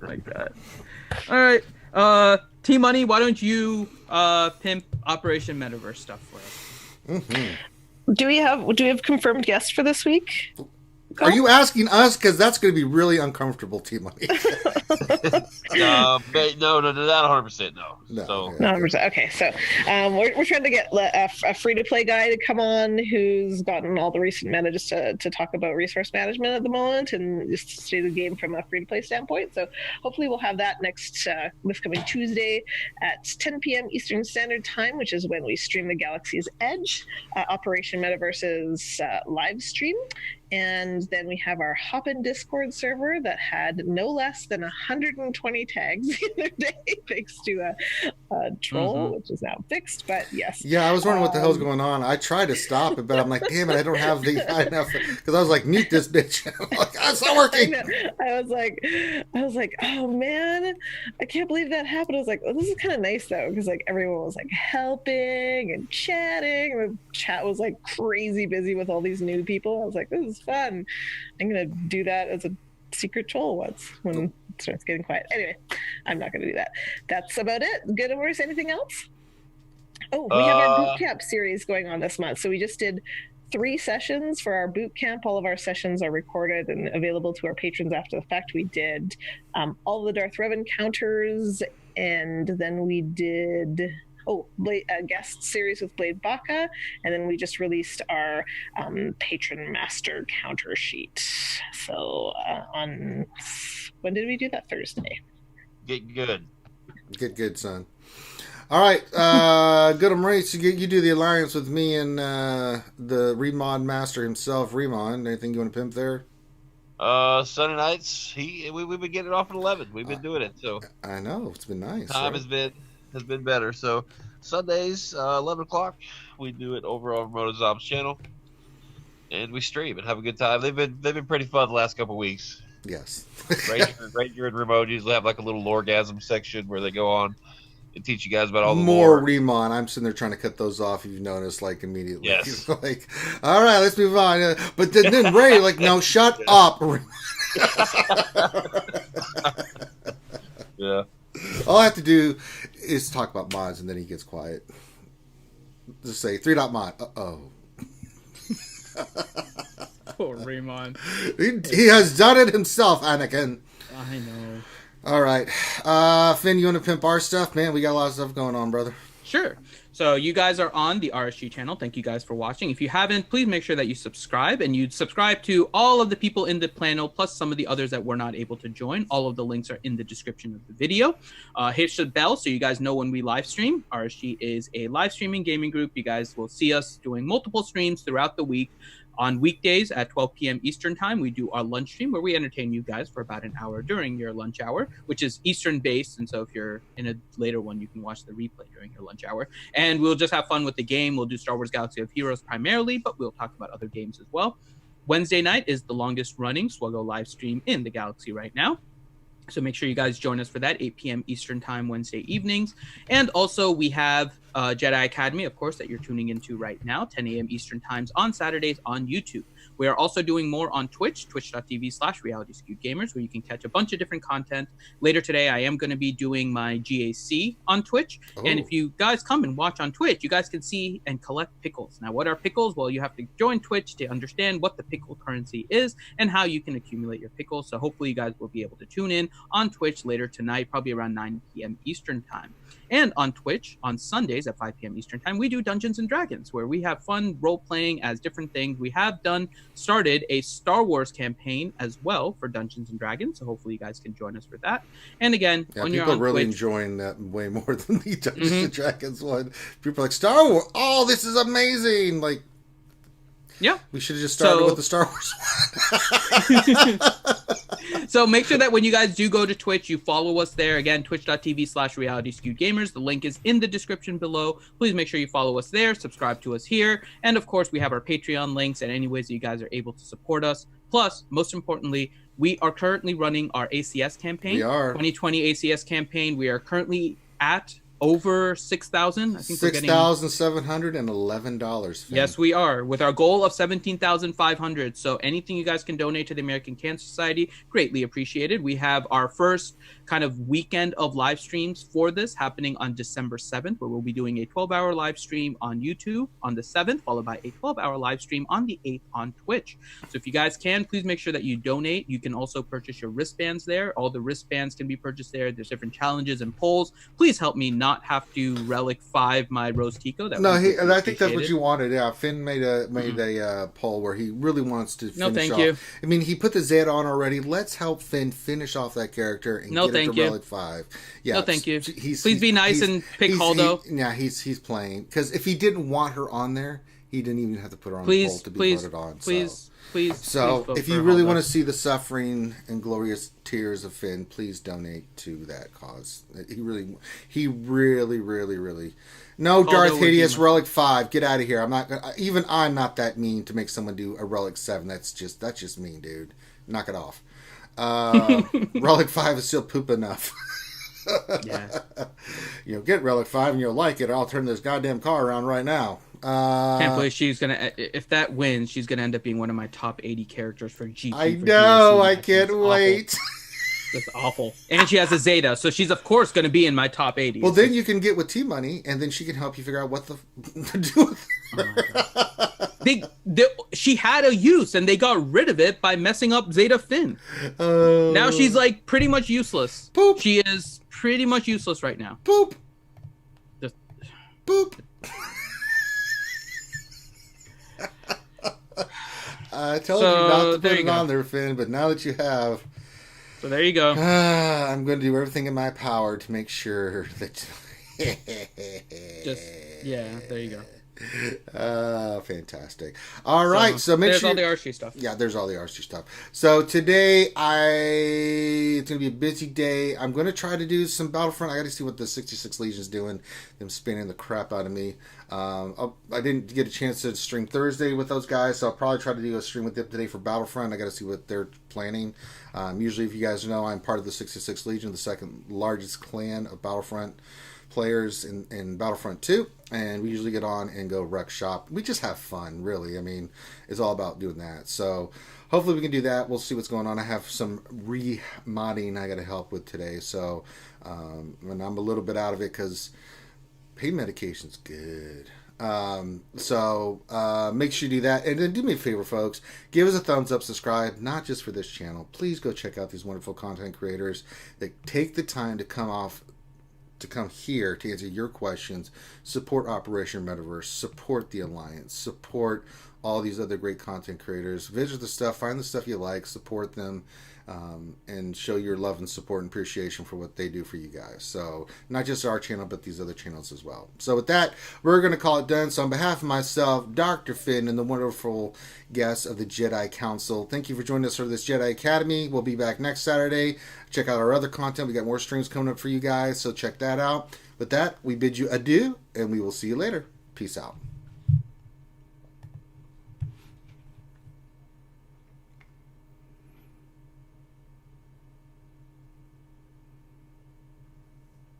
Like that. All right. Team Money, why don't you pimp Operation Metaverse stuff for us? Mm-hmm. Do we have confirmed guests for this week? Are you asking us? Because that's going to be really uncomfortable, Team Money. No, not 100%. No. So. 100%. Okay, so we're trying to get a free-to-play guy to come on who's gotten all the recent meta just to talk about resource management at the moment and just to see the game from a free-to-play standpoint. So hopefully we'll have that this coming Tuesday at 10 p.m. Eastern Standard Time, which is when we stream the Galaxy's Edge, Operation Metaverse's live stream. And then we have our Hop-In Discord server that had no less than 120 tags the other day, thanks to a troll, which is now fixed. But yes. Yeah, I was wondering what the hell's going on. I tried to stop it, but I'm like, damn it, I don't have the enough. Because I was like, mute this bitch. I'm like, oh, it's not working. I was like, oh man, I can't believe that happened. I was like, oh, this is kind of nice though, because like everyone was like helping and chatting. And the chat was like crazy busy with all these new people. I was like, this is fun. I'm gonna do that as a secret troll once when it starts getting quiet. Anyway, I'm not gonna do that. That's about it. Good or worse, anything else? Oh, we have our boot camp series going on this month. So we just did 3 sessions for our boot camp. All of our sessions are recorded and available to our patrons after the fact. We did all the Darth Rev encounters, and then we did a guest series with Blade Baca, and then we just released our patron master counter sheet. So on when did we do that? Thursday. Get good. Get good, son. All right, Good Old Maurice, you do the alliance with me and the Remod master himself, Remon. Anything you want to pimp there? Sunday nights, we've been getting it off at 11. We've been doing it, so I know it's been nice. Time has been better. So Sundays, 11 o'clock, we do it over on Motozom's channel, and we stream and have a good time. They've been pretty fun the last couple of weeks. Yes. Ranger and Ramon usually have like a little loregasm section where they go on and teach you guys about all the more lore. Remon. I'm sitting there trying to cut those off. You've noticed, like immediately. Yes. Like, all right, let's move on. But then Ray, like, no, shut up. Yeah. All I have to do is talk about mods, and then he gets quiet. Just say 3.mod. Uh-oh. Poor Raymond. He has done it himself, Anakin. I know. All right. Finn, you want to pimp our stuff? Man, we got a lot of stuff going on, brother. Sure. So you guys are on the RSG channel. Thank you guys for watching. If you haven't, please make sure that you subscribe, and you subscribe to all of the people in the panel, plus some of the others that were not able to join. All of the links are in the description of the video. Hit the bell so you guys know when we live stream. RSG is a live streaming gaming group. You guys will see us doing multiple streams throughout the week. On weekdays at 12 p.m. Eastern time, we do our lunch stream where we entertain you guys for about an hour during your lunch hour, which is Eastern based. And so if you're in a later one, you can watch the replay during your lunch hour. And we'll just have fun with the game. We'll do Star Wars Galaxy of Heroes primarily, but we'll talk about other games as well. Wednesday night is the longest running SWGOH live stream in the galaxy right now. So make sure you guys join us for that, 8 p.m. Eastern time, Wednesday evenings. And also we have Jedi Academy, of course, that you're tuning into right now, 10 a.m. Eastern times on Saturdays on YouTube. We are also doing more on Twitch, twitch.tv/RealitySkewedGamers, where you can catch a bunch of different content. Later today, I am going to be doing my GAC on Twitch. Oh. And if you guys come and watch on Twitch, you guys can see and collect pickles. Now, what are pickles? Well, you have to join Twitch to understand what the pickle currency is and how you can accumulate your pickles. So hopefully you guys will be able to tune in on Twitch later tonight, probably around 9 p.m. Eastern time. And on Twitch, on Sundays at 5 p.m. Eastern time, we do Dungeons & Dragons, where we have fun role-playing as different things. We have started a Star Wars campaign as well for Dungeons & Dragons, so hopefully you guys can join us for that. And again, when you're on people really Twitch, enjoying that way more than the Dungeons & Dragons one. People are like, Star Wars, oh, this is amazing! Like, yeah. We should have just started with the Star Wars one. So make sure that when you guys do go to Twitch, you follow us there. Again, twitch.tv/RealitySkewedGamers. The link is in the description below. Please make sure you follow us there, subscribe to us here. And of course, we have our Patreon links and any ways that you guys are able to support us. Plus, most importantly, we are currently running our ACS campaign. We are. 2020 ACS campaign. We are currently at over 6,000. I think $6,711. Yes, we are, with our goal of 17,500. So anything you guys can donate to the American Cancer Society, greatly appreciated. We have our first kind of weekend of live streams for this happening on December 7th, where we'll be doing a 12-hour live stream on YouTube on the 7th, followed by a 12-hour live stream on the 8th on Twitch. So if you guys can, please make sure that you donate. You can also purchase your wristbands there. All the wristbands can be purchased there. There's different challenges and polls. Please help me not have to relic 5 my Rose Tico. And I think that's what you wanted. Yeah, Finn made a poll where he really wants to finish off. You. I mean, he put the Z on already. Let's help Finn finish off that character and get it to relic 5. Yeah, no, thank you. Please be nice and pick Haldo. He's playing, because if he didn't want her on there, he didn't even have to put her on the poll to be voted on. Please, if you really want to see the suffering and glorious tears of Finn, please donate to that cause. He really. No, Darth Hideous Relic 5. Get out of here. I'm not not that mean to make someone do a Relic 7. That's just mean, dude. Knock it off. Relic 5 is still poop enough. Yeah. Get Relic 5 and you'll like it. I'll turn this goddamn car around right now. Can't believe she's gonna. If that wins, she's gonna end up being one of my top 80 characters for GP. I know. I can't wait. That's awful. And she has a Zeta, so she's of course going to be in my top 80. Well, then you can get with T-Money, and then she can help you figure out what to do with her. She had a use, and they got rid of it by messing up Zeta Finn. Now she's like pretty much useless. Boop. She is pretty much useless right now. Boop. Just boop. I told you not to put it on there, Finn, but now that you have... So there you go. I'm going to do everything in my power to make sure that... there you go. Fantastic. All right, so make sure... There's all the RC stuff. Yeah, there's all the RC stuff. So today, it's going to be a busy day. I'm going to try to do some Battlefront. I got to see what the 66 Legion's doing. Them spinning the crap out of me. I didn't get a chance to stream Thursday with those guys, so I'll probably try to do a stream with them today for Battlefront. I got to see what they're planning. Usually, if you guys know, I'm part of the 66 Legion, the second largest clan of Battlefront players in Battlefront 2, and we usually get on and go wreck shop. We just have fun, really. I mean, it's all about doing that. So hopefully we can do that. We'll see what's going on. I have some remodding I got to help with today, so and I'm a little bit out of it because pain medication's good. So make sure you do that, and then do me a favor, folks, give us a thumbs up, subscribe, not just for this channel. Please go check out these wonderful content creators that take the time to come off to come here to answer your questions, support Operation Metaverse, support the Alliance, support all these other great content creators. Visit the stuff, find the stuff you like, support them, and show your love and support and appreciation for what they do for you guys. So not just our channel, but these other channels as well. So with that, we're going to call it done. So on behalf of myself, Dr. Finn, and the wonderful guests of the Jedi Council, thank you for joining us for this Jedi Academy. We'll be back next Saturday. Check out our other content. We got more streams coming up for you guys, so check that out. With that, we bid you adieu, and we will see you later. Peace out.